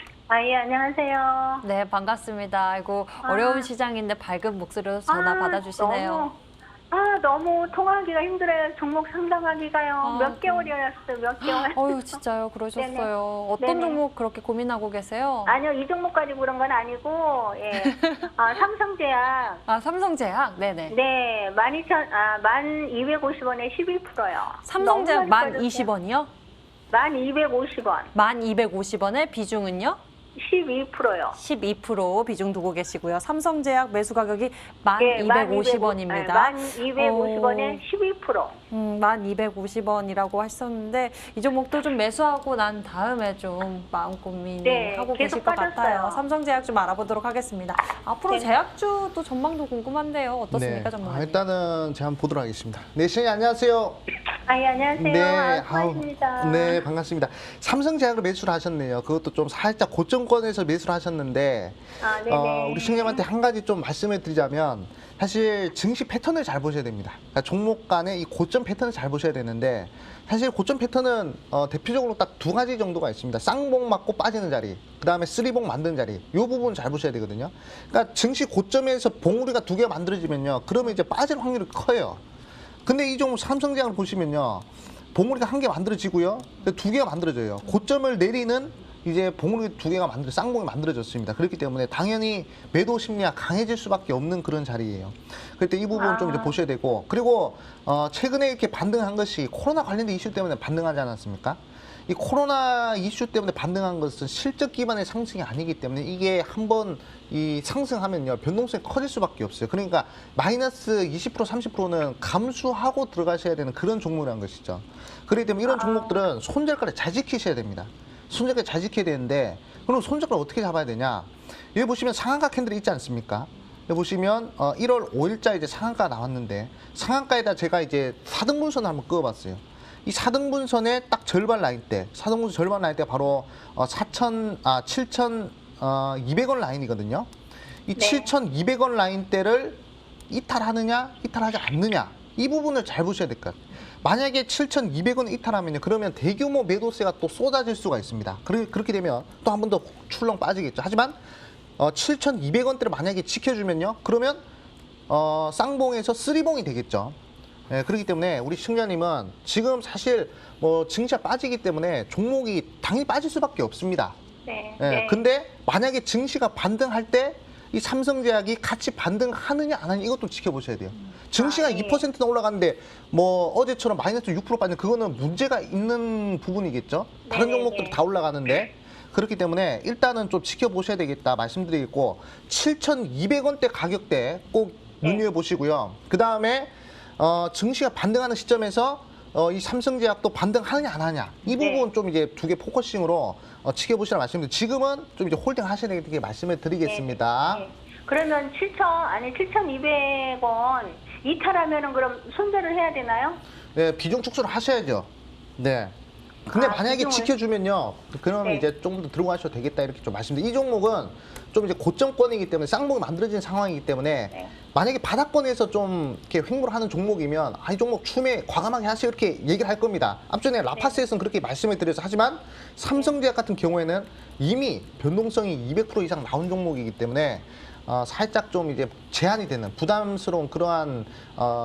예, 안녕하세요. 네, 반갑습니다. 아이고, 어려운 시장인데 밝은 목소리로 전화 받아주시네요. 너무 통화하기가 힘들어요. 종목 상담하기가요. 몇 네. 개월이었어요, 몇 개월. 어유 진짜요? 그러셨어요. 네네. 어떤 네네. 종목 그렇게 고민하고 계세요? 아니요, 이 종목 가지고 그런 건 아니고, 예. 삼성제약. 삼성제약? 네네. 네, 1250원에 11%요. 삼성제약 1,020원이요? 1250원. 1,250원의 비중은요? 12%요. 12% 비중 두고 계시고요. 삼성제약 매수 가격이 1,250원입니다. 1250원에 12%. 1,250원이라고 하셨는데 이 종목도 좀 매수하고 난 다음에 좀 마음 고민하고 네, 계실 계속 것 빠졌어요. 같아요. 삼성제약 좀 알아보도록 하겠습니다. 앞으로 네. 제약주 또 전망도 궁금한데요. 어떻습니까, 전망님? 일단은 제가 한번 보도록 하겠습니다. 네, 시청자 안녕하세요. 예, 안녕하세요. 고맙습니다. 네, 반갑습니다. 삼성제약을 매수를 하셨네요. 그것도 좀 살짝 고점권에서 매수를 하셨는데, 네네. 우리 시청자님한테 한 가지 좀 말씀을 드리자면, 사실 증시 패턴을 잘 보셔야 됩니다. 그러니까 종목 간의 이 고점 패턴을 잘 보셔야 되는데, 사실 고점 패턴은 대표적으로 딱 두 가지 정도가 있습니다. 쌍봉 맞고 빠지는 자리, 그 다음에 쓰리봉 만드는 자리, 이 부분 잘 보셔야 되거든요. 그러니까 증시 고점에서 봉우리가 두 개가 만들어지면요, 그러면 이제 빠질 확률이 커요. 근데 이 종목 삼성제약을 보시면요, 봉우리가 한 개 만들어지고요, 두 개가 만들어져요. 고점을 내리는 이제 봉우리 두 개가 쌍봉이 만들어졌습니다. 그렇기 때문에 당연히 매도 심리가 강해질 수밖에 없는 그런 자리예요. 그때 이 부분 좀 이제 보셔야 되고, 그리고 최근에 이렇게 반등한 것이 코로나 관련된 이슈 때문에 반등하지 않았습니까? 이 코로나 이슈 때문에 반등한 것은 실적 기반의 상승이 아니기 때문에 이게 한번 이 상승하면요, 변동성이 커질 수밖에 없어요. 그러니까 마이너스 20% 30%는 감수하고 들어가셔야 되는 그런 종목이라는 것이죠. 그렇기 때문에 이런 종목들은 손절가를 잘 지키셔야 됩니다. 손절가 잘 지켜야 되는데, 그럼 손절가를 어떻게 잡아야 되냐? 여기 보시면 상한가 캔들이 있지 않습니까? 여기 보시면 1월 5일자 이제 상한가 나왔는데, 상한가에다 제가 이제 4등분선을 한번 그어봤어요. 이 4등분선의 딱 절반 라인대, 4등분선 절반 라인대가 바로 7,200원 라인이거든요. 이 네. 7,200원 라인대를 이탈하느냐, 이탈하지 않느냐, 이 부분을 잘 보셔야 될 것 같아요. 만약에 7,200원 이탈하면요, 그러면 대규모 매도세가 또 쏟아질 수가 있습니다. 그렇게 되면 또 한 번 더 출렁 빠지겠죠. 하지만 7,200원대를 만약에 지켜주면요, 그러면 쌍봉에서 쓰리봉이 되겠죠. 예, 그렇기 때문에 우리 시청자님은 지금 사실 뭐 증시가 빠지기 때문에 종목이 당연히 빠질 수밖에 없습니다. 네. 예, 네. 근데 만약에 증시가 반등할 때 이 삼성제약이 같이 반등하느냐 안 하느냐, 이것도 지켜보셔야 돼요. 증시가 예. 2%나 올라가는데 뭐 어제처럼 마이너스 6% 빠지는 그거는 문제가 있는 부분이겠죠. 다른 네네네. 종목들 다 올라가는데. 그렇기 때문에 일단은 좀 지켜보셔야 되겠다 말씀드리겠고, 7,200원대 가격대 꼭 눈여겨보시고요. 그 다음에 증시가 반등하는 시점에서 이 삼성제약도 반등하느냐 안 하느냐, 이 부분 좀 이제 두 개 포커싱으로 지켜보시라 말씀드리고, 지금은 좀 이제 홀딩 하셔야 되겠다고 말씀을 드리겠습니다. 네. 그러면 7,200원 이탈하면은 그럼 손절을 해야 되나요? 네, 비중 축소를 하셔야죠. 네. 근데 만약에 비중을? 지켜주면요, 그러면 네. 이제 조금 더 들어가셔도 되겠다 이렇게 좀 말씀드리고, 이 종목은 좀 이제 고점권이기 때문에 쌍봉이 만들어진 상황이기 때문에 네. 만약에 바닥권에서 좀 이렇게 횡보를 하는 종목이면 이 종목 추매 과감하게 하세요 이렇게 얘기를 할 겁니다. 앞전에 라파스에서는 그렇게 말씀을 드려서, 하지만 삼성제약 같은 경우에는 이미 변동성이 200% 이상 나온 종목이기 때문에 살짝 좀 이제 제한이 되는 부담스러운 그러한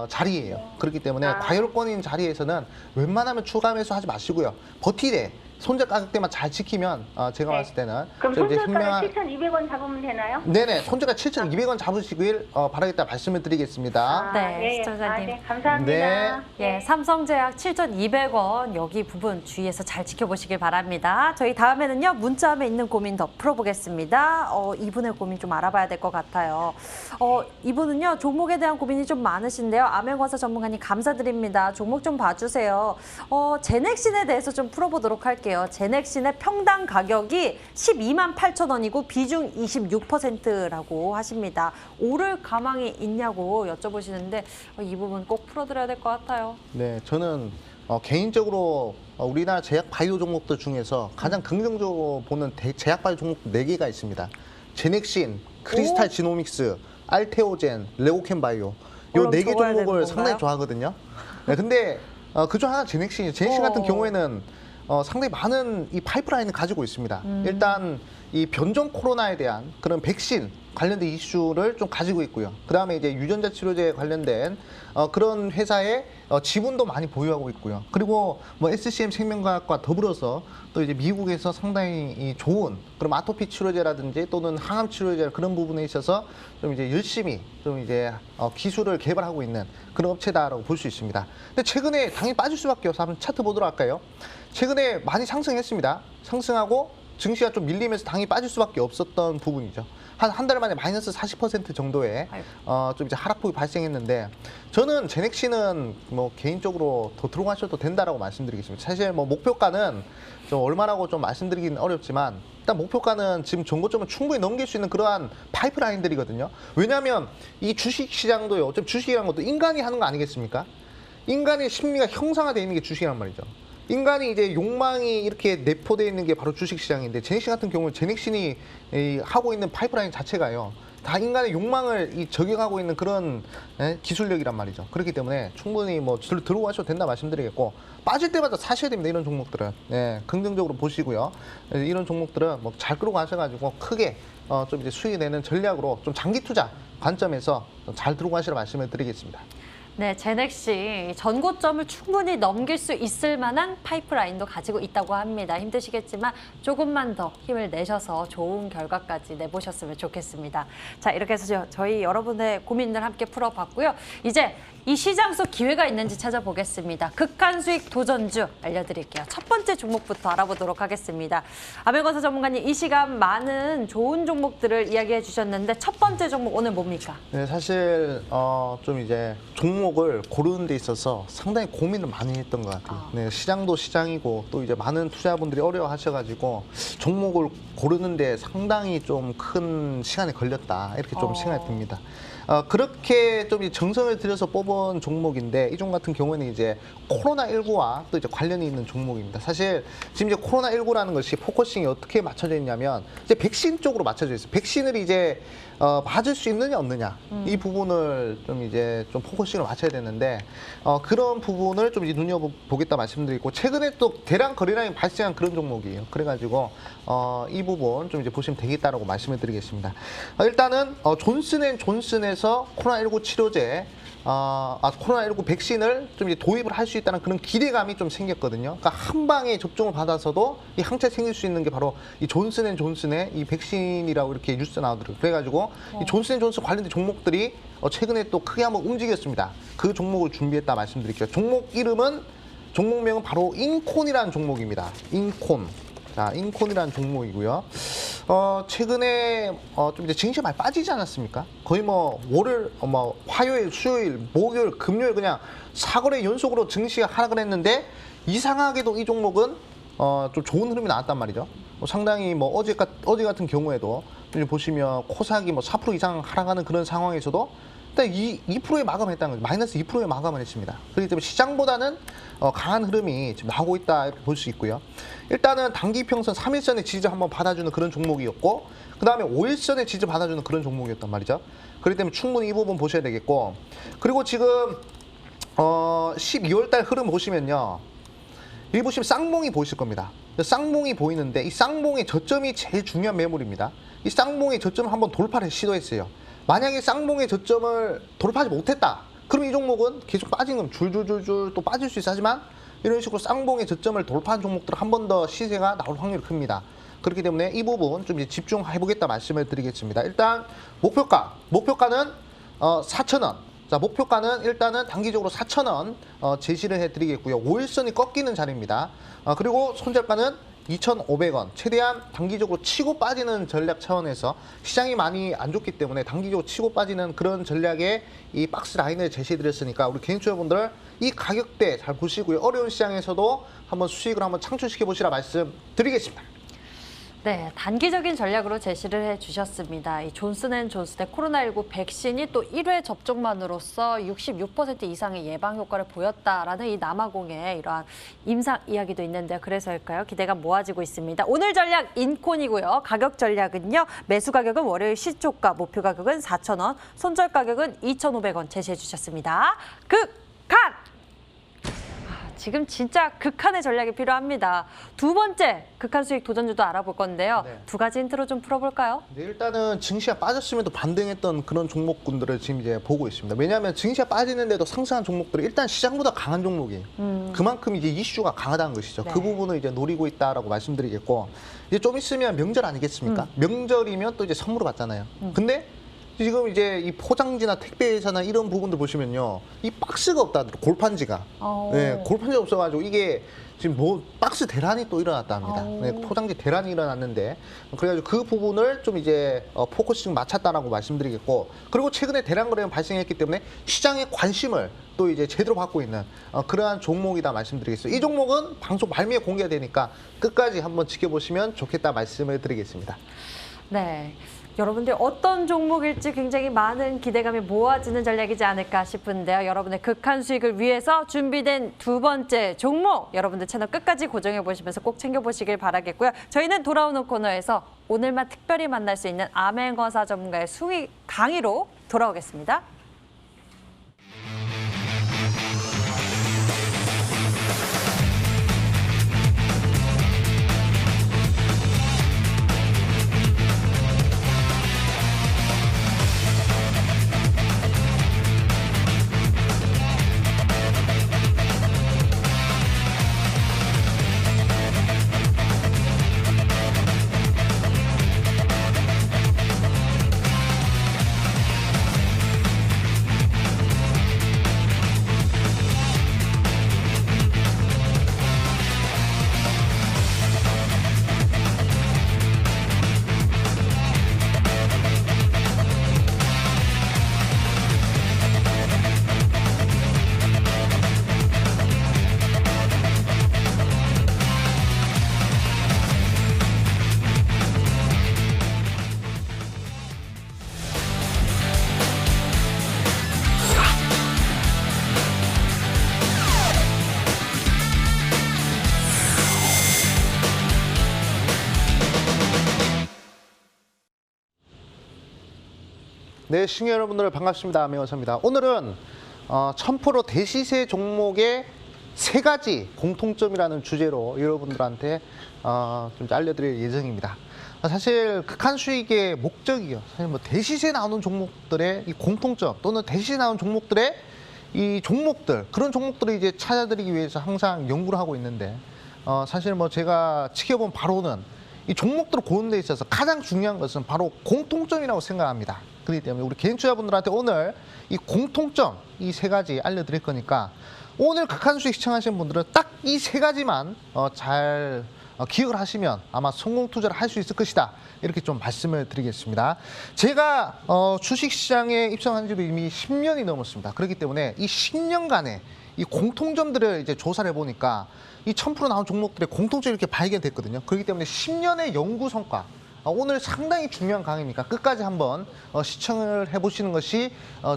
자리예요. 그렇기 때문에 과열권인 자리에서는 웬만하면 추가 매수 하지 마시고요. 버티되 손절 가격대만 잘 지키면 제가 네. 봤을 때는 그럼 좀 이제 손절가를 7,200원 잡으면 되나요? 네네, 손절가 7,200원 잡으시길 바라겠다 말씀을 드리겠습니다. 네, 시청자님. 네, 감사합니다. 예, 삼성제약 7,200원 여기 부분 주의해서 잘 지켜보시길 바랍니다. 저희 다음에는요 문자함에 있는 고민 더 풀어보겠습니다. 이분의 고민 좀 알아봐야 될 것 같아요. 이분은요 종목에 대한 고민이 좀 많으신데요. 암행어사 전문가님 감사드립니다. 종목 좀 봐주세요. 제넥신에 대해서 좀 풀어보도록 할게요. 제넥신의 평당 가격이 12만 8천 원이고 비중 26%라고 하십니다. 오를 가망이 있냐고 여쭤보시는데 이 부분 꼭 풀어드려야 될 것 같아요. 네, 저는 개인적으로 우리나라 제약 바이오 종목들 중에서 가장 긍정적으로 보는 제약 바이오 종목 4개가 있습니다. 제넥신, 크리스탈 지노믹스, 알테오젠, 레오켄 바이오. 요 물론 4개 적어야 되는 종목을 건가요? 상당히 좋아하거든요. 네, 근데 그중 하나 제넥신이에요. 제넥신 같은 경우에는 상당히 많은 이 파이프라인을 가지고 있습니다. 일단 이 변종 코로나에 대한 그런 백신 관련된 이슈를 좀 가지고 있고요. 그다음에 이제 유전자 치료제에 관련된 그런 회사의 지분도 많이 보유하고 있고요. 그리고 뭐 SCM 생명과학과 더불어서 또 이제 미국에서 상당히 이 좋은 그런 아토피 치료제라든지 또는 항암 치료제 그런 부분에 있어서 좀 이제 열심히 좀 이제 기술을 개발하고 있는 그런 업체다라고 볼 수 있습니다. 근데 최근에 당연히 빠질 수밖에 없어. 한번 차트 보도록 할까요? 최근에 많이 상승했습니다. 상승하고 증시가 좀 밀리면서 당연히 빠질 수밖에 없었던 부분이죠. 한 달 만에 마이너스 40% 정도의 좀 이제 하락폭이 발생했는데 저는 제넥신은 뭐 개인적으로 더 들어가셔도 된다라고 말씀드리겠습니다. 사실 뭐 목표가는 좀 얼마라고 좀 말씀드리기는 어렵지만 일단 목표가는 지금 전고점을 충분히 넘길 수 있는 그러한 파이프라인들이거든요. 왜냐하면 이 주식시장도요. 어차피 주식이라는 것도 인간이 하는 거 아니겠습니까? 인간의 심리가 형상화되어 있는 게 주식이란 말이죠. 인간이 이제 욕망이 이렇게 내포되어 있는 게 바로 주식시장인데 제넥신 같은 경우는 제넥신이 하고 있는 파이프라인 자체가요. 다 인간의 욕망을 적용하고 있는 그런 기술력이란 말이죠. 그렇기 때문에 충분히 뭐 들어가셔도 된다 말씀드리겠고 빠질 때마다 사셔야 됩니다. 이런 종목들은. 네, 긍정적으로 보시고요. 이런 종목들은 뭐 잘 끌고 가셔가지고 크게 좀 이제 수익이 내는 전략으로 좀 장기 투자 관점에서 잘 들고 가시라 말씀을 드리겠습니다. 네, 제넥시 전고점을 충분히 넘길 수 있을 만한 파이프라인도 가지고 있다고 합니다. 힘드시겠지만 조금만 더 힘을 내셔서 좋은 결과까지 내보셨으면 좋겠습니다. 자, 이렇게 해서 저희 여러분의 고민들 함께 풀어봤고요. 이제 이 시장 속 기회가 있는지 찾아보겠습니다. 극한 수익 도전주 알려드릴게요. 첫 번째 종목부터 알아보도록 하겠습니다. 암행어사 전문가님, 이 시간 많은 좋은 종목들을 이야기해 주셨는데 첫 번째 종목 오늘 뭡니까? 네, 사실 좀 이제 종목을 고르는 데 있어서 상당히 고민을 많이 했던 것 같아요. 네, 시장도 시장이고 또 이제 많은 투자분들이 어려워하셔가지고 종목을 고르는데 상당히 좀 큰 시간이 걸렸다 이렇게 좀 생각이 듭니다. 그렇게 좀 정성을 들여서 뽑은 종목인데 이 종목 같은 경우에는 이제 코로나19와 또 이제 관련이 있는 종목입니다. 사실 지금 이제 코로나19라는 것이 포커싱이 어떻게 맞춰져 있냐면 이제 백신 쪽으로 맞춰져 있어요. 백신을 이제 맞을 수 있느냐 없느냐 이 부분을 좀 이제 좀 포커싱을 맞춰야 되는데 그런 부분을 좀 이제 눈여보겠다 말씀드리고 최근에 또 대량 거래량이 발생한 그런 종목이에요. 그래가지고 이 부분 좀 이제 보시면 되겠다라고 말씀을 드리겠습니다. 일단은 존슨앤존슨에서 코로나19 치료제 코로나19 백신을 좀 이제 도입을 할 수 있다는 그런 기대감이 좀 생겼거든요. 그러니까 한 방에 접종을 받아서도 이 항체 생길 수 있는 게 바로 이 존슨앤존슨의 이 백신이라고 이렇게 뉴스 나오더라고요. 그래가지고 이 존슨앤존슨 관련된 종목들이 최근에 또 크게 한번 움직였습니다. 그 종목을 준비했다 말씀드릴게요. 종목명은 바로 인콘이라는 종목입니다. 인콘. 자, 인콘이라는 종목이고요. 최근에 좀 이제 증시가 많이 빠지지 않았습니까? 거의 뭐 월요일, 화요일, 수요일, 목요일, 금요일 그냥 4거래 연속으로 증시가 하락을 했는데 이상하게도 이 종목은 좀 좋은 흐름이 나왔단 말이죠. 상당히 뭐 어제 같은 경우에도 보시면 코스닥이 뭐 4% 이상 하락하는 그런 상황에서도 일단 2%에 마감했다는 거죠. 마이너스 2%에 마감을 했습니다. 그렇기 때문에 시장보다는 강한 흐름이 지금 나오고 있다 이렇게 볼 수 있고요. 일단은 단기평선 3일선의 지지 한번 받아주는 그런 종목이었고 그 다음에 5일선의 지지 받아주는 그런 종목이었단 말이죠. 그렇기 때문에 충분히 이 부분 보셔야 되겠고 그리고 지금 12월달 흐름 보시면요. 여기 보시면 쌍봉이 보이실 겁니다. 쌍봉이 보이는데 이 쌍봉의 저점이 제일 중요한 매물입니다. 이 쌍봉의 저점을 한번 돌파를 시도했어요. 만약에 쌍봉의 저점을 돌파하지 못했다. 그럼 이 종목은 계속 빠진 건 줄줄줄줄 또 빠질 수 있어 하지만 이런 식으로 쌍봉의 저점을 돌파한 종목들 한 번 더 시세가 나올 확률이 큽니다. 그렇기 때문에 이 부분 좀 이제 집중해보겠다 말씀을 드리겠습니다. 일단 목표가는 4,000원. 자, 목표가는 일단은 단기적으로 4,000원 제시를 해드리겠고요. 5일선이 꺾이는 자리입니다. 그리고 손절가는 2,500원. 최대한 단기적으로 치고 빠지는 전략 차원에서 시장이 많이 안 좋기 때문에 단기적으로 치고 빠지는 그런 전략의 이 박스 라인을 제시해드렸으니까 우리 개인 투자분들 이 가격대 잘 보시고요. 어려운 시장에서도 한번 수익을 한번 창출시켜 보시라 말씀드리겠습니다. 네, 단기적인 전략으로 제시를 해주셨습니다. 이 존슨앤존슨의 코로나19 백신이 또 1회 접종만으로써 66% 이상의 예방 효과를 보였다라는 이 남아공의 이러한 임상 이야기도 있는데요. 그래서일까요? 기대가 모아지고 있습니다. 오늘 전략 인콘이고요. 가격 전략은요. 매수 가격은 월요일 시초가, 목표 가격은 4,000원, 손절 가격은 2,500원 제시해 주셨습니다. 극한! 지금 진짜 극한의 전략이 필요합니다. 두 번째 극한 수익 도전주도 알아볼 건데요. 네. 두 가지 힌트로 좀 풀어볼까요? 네, 일단은 증시가 빠졌음에도 반등했던 그런 종목군들을 지금 이제 보고 있습니다. 왜냐하면 증시가 빠지는데도 상승한 종목들이 일단 시장보다 강한 종목이에요. 그만큼 이제 이슈가 강하다는 것이죠. 네. 그 부분을 이제 노리고 있다라고 말씀드리겠고, 이제 좀 있으면 명절 아니겠습니까? 명절이면 또 이제 선물을 받잖아요. 근데 지금 이제 이 포장지나 택배회사나 이런 부분들 보시면요, 이 박스가 없다, 골판지가. 네, 골판지가 없어가지고 이게 지금 뭐 박스 대란이 또 일어났다 합니다. 네, 포장지 대란이 일어났는데 그래가지고 그 부분을 좀 이제 포커싱 맞췄다라고 말씀드리겠고, 그리고 최근에 대란 거래가 발생했기 때문에 시장의 관심을 또 이제 제대로 받고 있는 그러한 종목이다 말씀드리겠습니다. 이 종목은 방송 말미에 공개가 되니까 끝까지 한번 지켜보시면 좋겠다 말씀을 드리겠습니다. 네. 여러분들 어떤 종목일지 굉장히 많은 기대감이 모아지는 전략이지 않을까 싶은데요. 여러분의 극한 수익을 위해서 준비된 두 번째 종목, 여러분들 채널 끝까지 고정해 보시면서 꼭 챙겨보시길 바라겠고요. 저희는 돌아오는 코너에서 오늘만 특별히 만날 수 있는 암행어사 전문가의 수익 강의로 돌아오겠습니다. 네, 시청자 여러분들 반갑습니다. 암행어사입니다. 오늘은 1000% 대시세 종목의 세 가지 공통점이라는 주제로 여러분들한테 좀 알려드릴 예정입니다. 사실 극한 수익의 목적이요, 사실 뭐 대시세 나오는 종목들의 이 공통점 또는 대시세 나오는 종목들의 이 종목들, 그런 종목들을 이제 찾아드리기 위해서 항상 연구를 하고 있는데, 사실 뭐 제가 지켜본 바로는 이 종목들을 고르는 데 있어서 가장 중요한 것은 바로 공통점이라고 생각합니다. 그렇기 때문에 우리 개인 투자분들한테 오늘 이 공통점 이 세 가지 알려드릴 거니까 오늘 극한 수익 시청하시는 분들은 딱 이 세 가지만 잘 기억을 하시면 아마 성공 투자를 할 수 있을 것이다, 이렇게 좀 말씀을 드리겠습니다. 제가 주식시장에 입성한 지도 이미 10년이 넘었습니다. 그렇기 때문에 이 10년간의 이 공통점들을 이제 조사를 해보니까 이 1000% 나온 종목들의 공통점이 이렇게 발견됐거든요. 그렇기 때문에 10년의 연구 성과, 오늘 상당히 중요한 강의니까 끝까지 한번 시청을 해보시는 것이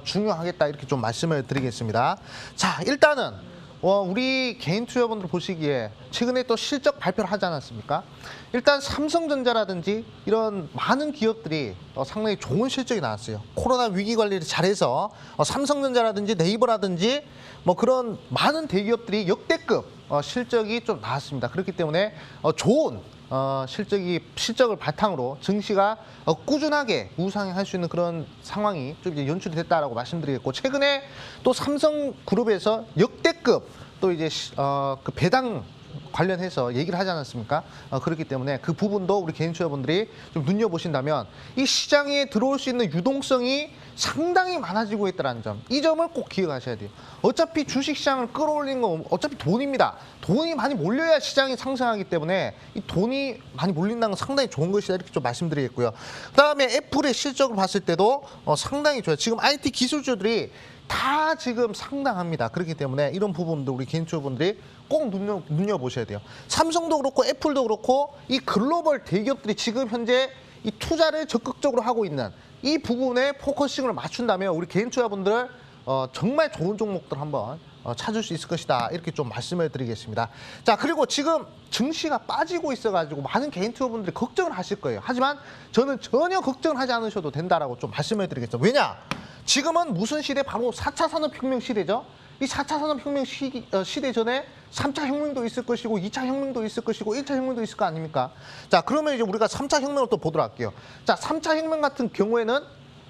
중요하겠다, 이렇게 좀 말씀을 드리겠습니다. 자, 일단은 우리 개인 투자분들 보시기에 최근에 또 실적 발표를 하지 않았습니까? 일단 삼성전자라든지 이런 많은 기업들이 상당히 좋은 실적이 나왔어요. 코로나 위기 관리를 잘해서 삼성전자라든지 네이버라든지 뭐 그런 많은 대기업들이 역대급 실적이 좀 나왔습니다. 그렇기 때문에 좋은 실적을 바탕으로 증시가 꾸준하게 우상향할 수 있는 그런 상황이 좀 이제 연출이 됐다라고 말씀드리겠고, 최근에 또 삼성그룹에서 역대급 또 이제 그 배당 관련해서 얘기를 하지 않았습니까? 그렇기 때문에 그 부분도 우리 개인 투자분들이 좀 눈여보신다면 이 시장에 들어올 수 있는 유동성이 상당히 많아지고 있다는 점, 이 점을 꼭 기억하셔야 돼요. 어차피 주식시장을 끌어올리는 건 어차피 돈입니다. 돈이 많이 몰려야 시장이 상승하기 때문에 이 돈이 많이 몰린다는 건 상당히 좋은 것이다, 이렇게 좀 말씀드리겠고요. 그다음에 애플의 실적을 봤을 때도 상당히 좋아요. 지금 IT 기술주들이 다 지금 상당합니다. 그렇기 때문에 이런 부분도 우리 개인 투자분들이 꼭 눈여보셔야 돼요. 삼성도 그렇고 애플도 그렇고 이 글로벌 대기업들이 지금 현재 이 투자를 적극적으로 하고 있는 이 부분에 포커싱을 맞춘다면 우리 개인 투자분들 정말 좋은 종목들 한번 찾을 수 있을 것이다, 이렇게 좀 말씀을 드리겠습니다. 자, 그리고 지금 증시가 빠지고 있어가지고 많은 개인 투자분들이 걱정을 하실 거예요. 하지만 저는 전혀 걱정을 하지 않으셔도 된다라고 좀 말씀을 드리겠습니다. 왜냐? 지금은 무슨 시대? 바로 4차 산업혁명 시대죠. 이 4차 산업혁명 시대 전에 3차 혁명도 있을 것이고 2차 혁명도 있을 것이고 1차 혁명도 있을 거 아닙니까? 자, 그러면 이제 우리가 3차 혁명을 또 보도록 할게요. 자, 3차 혁명 같은 경우에는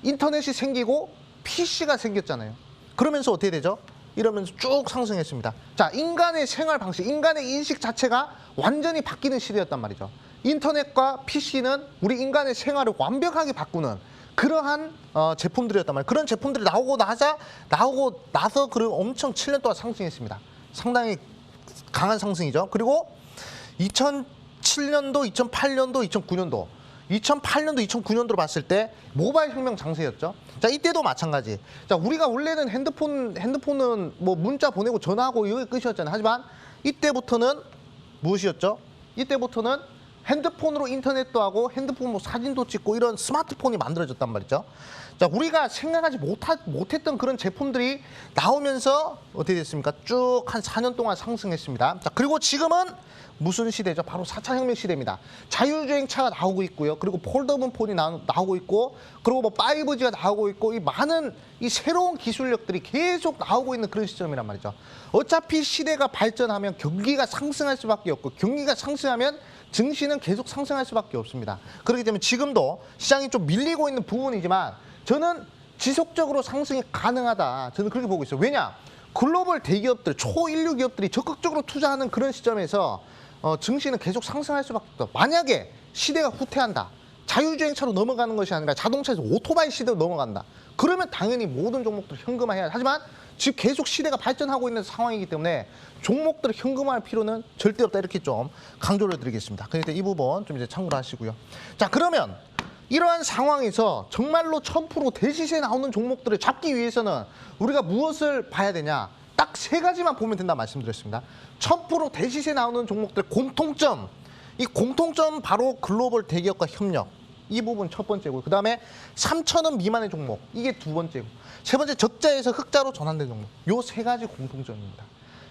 인터넷이 생기고 PC가 생겼잖아요. 그러면서 어떻게 되죠? 이러면서 쭉 상승했습니다. 자, 인간의 생활 방식, 인간의 인식 자체가 완전히 바뀌는 시대였단 말이죠. 인터넷과 PC는 우리 인간의 생활을 완벽하게 바꾸는 그러한 제품들이었단 말이에요. 그런 제품들이 나오고 나서 그리고 엄청 7년 동안 상승했습니다. 상당히 강한 상승이죠. 그리고 2007년도, 2008년도, 2009년도 2009년도로 봤을 때 모바일 혁명 장세였죠. 자, 이때도 마찬가지. 자, 우리가 원래는 핸드폰은 뭐 문자 보내고 전화하고 이게 끝이었잖아요. 하지만 이때부터는 무엇이었죠? 이때부터는 핸드폰으로 인터넷도 하고 핸드폰으로 사진도 찍고 이런 스마트폰이 만들어졌단 말이죠. 자, 우리가 생각하지 못했던 그런 제품들이 나오면서 어떻게 됐습니까? 쭉 한 4년 동안 상승했습니다. 자, 그리고 지금은 무슨 시대죠? 바로 4차 혁명 시대입니다. 자율주행차가 나오고 있고요. 그리고 폴더블 폰이 나오고 있고, 그리고 뭐 5G가 나오고 있고, 이 많은 이 새로운 기술력들이 계속 나오고 있는 그런 시점이란 말이죠. 어차피 시대가 발전하면 경기가 상승할 수밖에 없고, 경기가 상승하면 증시는 계속 상승할 수밖에 없습니다. 그렇기 때문에 지금도 시장이 좀 밀리고 있는 부분이지만 저는 지속적으로 상승이 가능하다, 저는 그렇게 보고 있어요. 왜냐? 글로벌 대기업들, 초인류 기업들이 적극적으로 투자하는 그런 시점에서 증시는 계속 상승할 수밖에 없다. 만약에 시대가 후퇴한다, 자율주행차로 넘어가는 것이 아니라 자동차에서 오토바이 시대로 넘어간다, 그러면 당연히 모든 종목들 현금화해야 돼. 하지만 지금 계속 시대가 발전하고 있는 상황이기 때문에 종목들을 현금화할 필요는 절대 없다, 이렇게 좀 강조를 드리겠습니다. 그러니까 이 부분 좀 이제 참고를 하시고요. 자, 그러면 이러한 상황에서 정말로 1000% 대시세에 나오는 종목들을 잡기 위해서는 우리가 무엇을 봐야 되냐? 딱 3가지만 보면 된다 말씀드렸습니다. 1000% 대시세에 나오는 종목들의 공통점, 이 공통점 바로 글로벌 대기업과 협력, 이 부분 첫 번째고요. 그다음에 3,000원 미만의 종목, 이게 두 번째고, 세 번째 적자에서 흑자로 전환된 종목, 요 3가지 공통점입니다.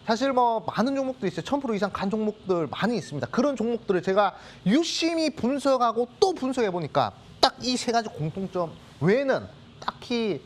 사실 뭐 많은 종목들이 있어요. 1000% 이상 간 종목들 많이 있습니다. 그런 종목들을 제가 유심히 분석하고 또 분석해 보니까 딱 이 3가지 공통점 외에는 딱히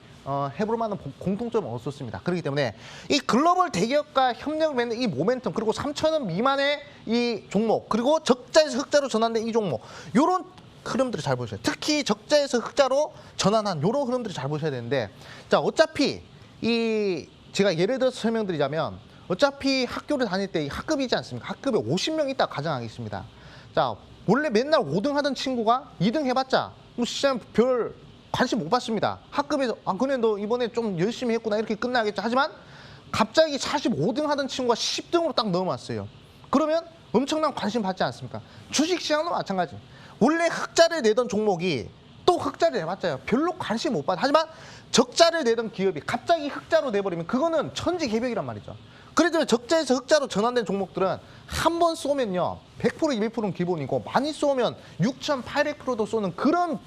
해볼 만한 공통점은 없었습니다. 그렇기 때문에 이 글로벌 대기업과 협력을 맺는 이 모멘텀, 그리고 3,000원 미만의 이 종목, 그리고 적자에서 흑자로 전환된 이 종목, 요런 흐름들을 잘 보셔야 돼요. 특히 적자에서 흑자로 전환한 요런 흐름들을 잘 보셔야 되는데, 자, 어차피 이 제가 예를 들어서 설명드리자면, 어차피 학교를 다닐 때 학급이지 않습니까? 학급에 50명 있다 가정하겠습니다. 자, 원래 맨날 5등 하던 친구가 2등 해봤자 뭐 시장 별 관심 못 받습니다. 학급에서 그래 너 이번에 좀 열심히 했구나, 이렇게 끝나겠죠. 하지만 갑자기 45등 하던 친구가 10등으로 딱 넘어왔어요. 그러면 엄청난 관심 받지 않습니까? 주식시장도 마찬가지. 원래 흑자를 내던 종목이 또 흑자를 내봤자요, 별로 관심 못 받아. 하지만 적자를 내던 기업이 갑자기 흑자로 내버리면 그거는 천지개벽이란 말이죠. 그렇기 때문에 적자에서 흑자로 전환된 종목들은 한 번 쏘면요 100% 200%는 기본이고, 많이 쏘면 6,800%도 쏘는 그런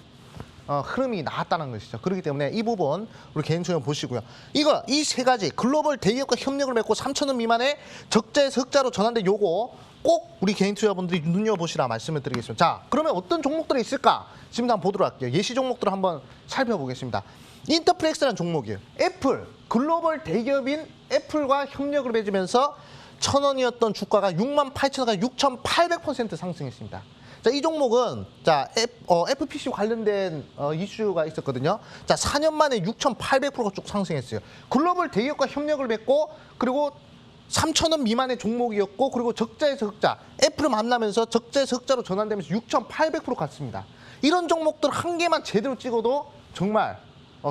흐름이 나왔다는 것이죠. 그렇기 때문에 이 부분 우리 개인 투자 보시고요. 이 3가지 글로벌 대기업과 협력을 맺고 3,000원 미만의 적자에서 흑자로 전환된 요거 꼭 우리 개인 투자분들이 눈여보시라 말씀을 드리겠습니다. 자, 그러면 어떤 종목들이 있을까? 지금 한번 보도록 할게요. 예시 종목들을 한번 살펴보겠습니다. 인터플렉스라는 종목이에요. 애플, 글로벌 대기업인 애플과 협력을 맺으면서 1,000원이었던 주가가 68,000원까지 6,800% 상승했습니다. 자, 이 종목은 자 FPC 관련된 이슈가 있었거든요. 자, 4년 만에 6,800%가 쭉 상승했어요. 글로벌 대기업과 협력을 맺고, 그리고 3,000원 미만의 종목이었고 그리고 적자에서 흑자, 애플을 만나면서 적자에서 흑자로 전환되면서 6,800% 갔습니다. 이런 종목들 한 개만 제대로 찍어도 정말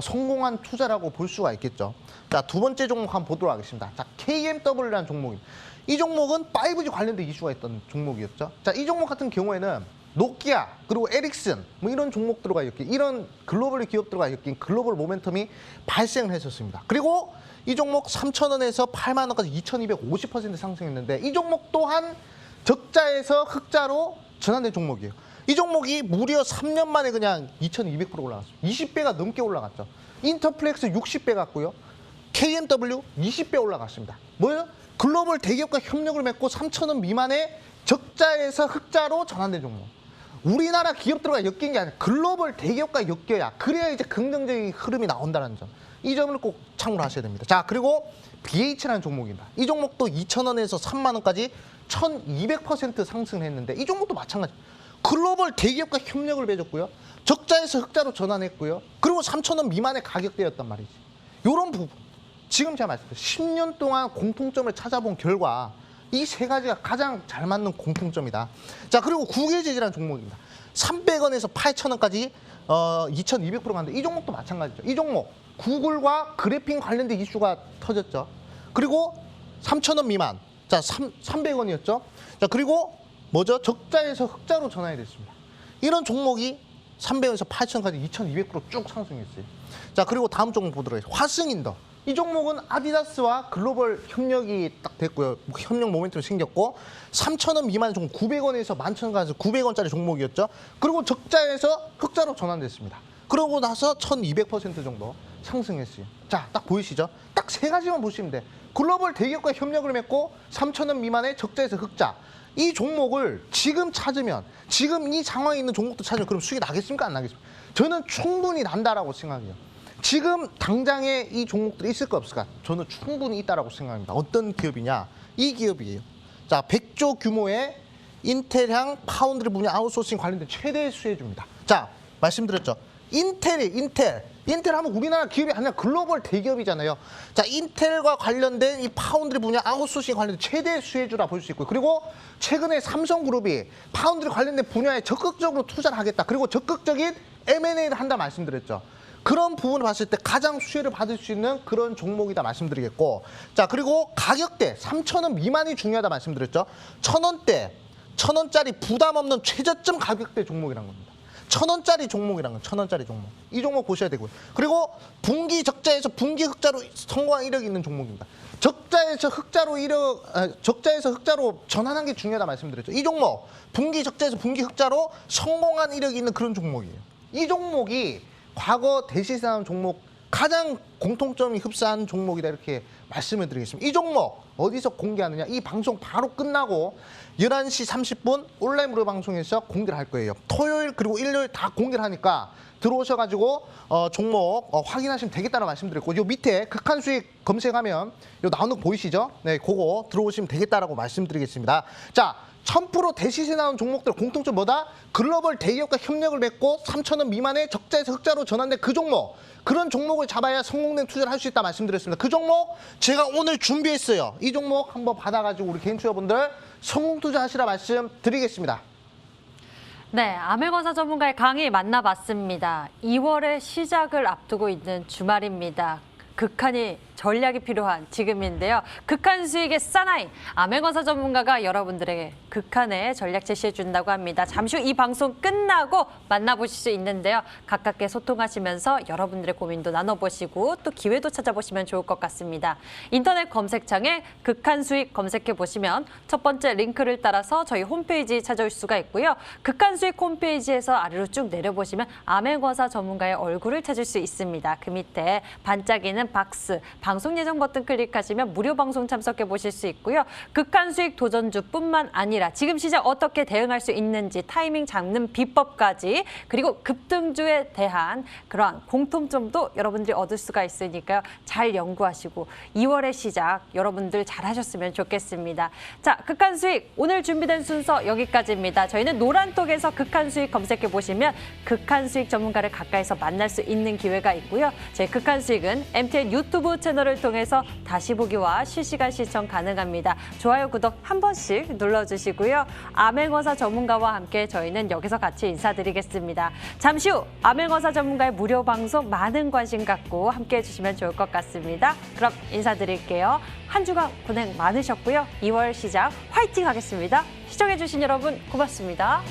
성공한 투자라고 볼 수가 있겠죠. 자, 두 번째 종목 한번 보도록 하겠습니다. 자, KMW라는 종목입니다. 이 종목은 5G 관련된 이슈가 있던 종목이었죠. 자, 이 종목 같은 경우에는 노키아 그리고 에릭슨 뭐 이런 종목들과 엮인 이런 글로벌 기업들과 엮인 글로벌 모멘텀이 발생을 했었습니다. 그리고 이 종목 3,000원에서 8만 원까지 2,250% 상승했는데 이 종목 또한 적자에서 흑자로 전환된 종목이에요. 이 종목이 무려 3년 만에 그냥 2,200% 올라갔어요. 20배가 넘게 올라갔죠. 인터플렉스 60배 갔고요. KMW 20배 올라갔습니다. 뭐예요? 글로벌 대기업과 협력을 맺고 3,000원 미만의 적자에서 흑자로 전환된 종목. 우리나라 기업들과 엮인 게 아니라 글로벌 대기업과 엮여야 그래야 이제 긍정적인 흐름이 나온다는 점. 이 점을 꼭 참고를 하셔야 됩니다. 자, 그리고 BH라는 종목입니다. 이 종목도 2,000원에서 3만 원까지 1,200% 상승했는데 이 종목도 마찬가지. 글로벌 대기업과 협력을 맺었고요. 적자에서 흑자로 전환했고요. 그리고 3,000원 미만의 가격대였단 말이지. 이런 부분. 지금 제가 말씀드린 10년 동안 공통점을 찾아본 결과 이 세 가지가 가장 잘 맞는 공통점이다. 자, 그리고 구글제지라는 종목입니다. 300원에서 8,000원까지 2,200% 갔는데 이 종목도 마찬가지죠. 이 종목 구글과 그래픽 관련된 이슈가 터졌죠. 그리고 3,000원 미만. 자, 300원이었죠. 자, 그리고 뭐죠? 적자에서 흑자로 전환이 됐습니다. 이런 종목이 300원에서 8,000원까지 2,200% 쭉 상승했어요. 자, 그리고 다음 종목 보도록 하겠습니다. 화승인더. 이 종목은 아디다스와 글로벌 협력이 딱 됐고요. 협력 모멘텀이 생겼고 3,000원 미만 종목 900원에서 11,000원까지 900원짜리 종목이었죠. 그리고 적자에서 흑자로 전환됐습니다. 그러고 나서 1,200% 정도 상승했어요. 자, 딱 보이시죠? 딱 세 가지만 보시면 돼. 글로벌 대기업과 협력을 맺고 3,000원 미만의 적자에서 흑자. 이 종목을 지금 찾으면 지금 이 상황에 있는 종목도 찾으면 그럼 수익이 나겠습니까? 안 나겠습니까? 저는 충분히 난다라고 생각해요. 지금 당장에 이 종목들이 있을까 없을까? 저는 충분히 있다라고 생각합니다. 어떤 기업이냐? 이 기업이에요. 자, 100조 규모의 인텔향 파운드리 분야 아웃소싱 관련된 최대 수혜주입니다. 자, 말씀드렸죠. 인텔 하면 우리나라 기업이 아니라 글로벌 대기업이잖아요. 자, 인텔과 관련된 이 파운드리 분야 아웃소싱 관련된 최대 수혜주라 볼 수 있고요. 그리고 최근에 삼성그룹이 파운드리 관련된 분야에 적극적으로 투자를 하겠다. 그리고 적극적인 M&A를 한다 말씀드렸죠. 그런 부분을 봤을 때 가장 수혜를 받을 수 있는 그런 종목이다 말씀드리겠고, 자, 그리고 가격대 3,000원 미만이 중요하다 말씀드렸죠. 1,000원대, 1,000원짜리 부담 없는 최저점 가격대 종목이란 겁니다. 1,000원짜리 종목이란 건 1,000원짜리 종목. 이 종목 보셔야 되고요. 그리고 분기 적자에서 분기 흑자로 성공한 이력이 있는 종목입니다. 적자에서 흑자로 전환한 게 중요하다 말씀드렸죠. 이 종목 분기 적자에서 분기 흑자로 성공한 이력이 있는 그런 종목이에요. 이 종목이 과거 대시사나운 종목 가장 공통점이 흡사한 종목이다 이렇게 말씀을 드리겠습니다. 이 종목 어디서 공개하느냐? 이 방송 바로 끝나고 11시 30분 온라인 무료 방송에서 공개를 할 거예요. 토요일 그리고 일요일 다 공개를 하니까 들어오셔가지고 종목 확인하시면 되겠다는 말씀드렸고, 요 밑에 극한 수익 검색하면 요 나오는 거 보이시죠? 네, 그거 들어오시면 되겠다라고 말씀드리겠습니다. 자, 1000% 대시세 나온 종목들 공통점 뭐다? 글로벌 대기업과 협력을 맺고 3,000원 미만의 적자에서 흑자로 전환된 그 종목. 그런 종목을 잡아야 성공된 투자를 할 수 있다 말씀드렸습니다. 그 종목 제가 오늘 준비했어요. 이 종목 한번 받아가지고 우리 개인 투자분들 성공 투자하시라 말씀드리겠습니다. 네, 아메거사 전문가의 강의 만나봤습니다. 2월의 시작을 앞두고 있는 주말입니다. 극한이 전략이 필요한 지금인데요. 극한 수익의 사나이 아메거사 전문가가 여러분들에게 극한의 전략 제시해 준다고 합니다. 잠시 후 이 방송 끝나고 만나보실 수 있는데요. 가깝게 소통하시면서 여러분들의 고민도 나눠보시고 또 기회도 찾아보시면 좋을 것 같습니다. 인터넷 검색창에 극한 수익 검색해 보시면 첫 번째 링크를 따라서 저희 홈페이지 찾아올 수가 있고요. 극한 수익 홈페이지에서 아래로 쭉 내려보시면 아메거사 전문가의 얼굴을 찾을 수 있습니다. 그 밑에 반짝이는 박스 방송 예정 버튼 클릭하시면 무료 방송 참석해 보실 수 있고요. 극한 수익 도전주뿐만 아니라 지금 시장 어떻게 대응할 수 있는지 타이밍 잡는 비법까지 그리고 급등주에 대한 그러한 공통점도 여러분들이 얻을 수가 있으니까요. 잘 연구하시고 2월의 시작 여러분들 잘 하셨으면 좋겠습니다. 자, 극한 수익 오늘 준비된 순서 여기까지입니다. 저희는 노란톡에서 극한 수익 검색해 보시면 극한 수익 전문가를 가까이서 만날 수 있는 기회가 있고요. 저희 극한 수익은 MT BTN 유튜브 채널을 통해서 다시 보기와 실시간 시청 가능합니다. 좋아요, 구독 한 번씩 눌러주시고요. 암행어사 전문가와 함께 저희는 여기서 같이 인사드리겠습니다. 잠시 후 암행어사 전문가의 무료 방송 많은 관심 갖고 함께해 주시면 좋을 것 같습니다. 그럼 인사드릴게요. 한 주간 고생 많으셨고요. 2월 시작 화이팅 하겠습니다. 시청해 주신 여러분 고맙습니다.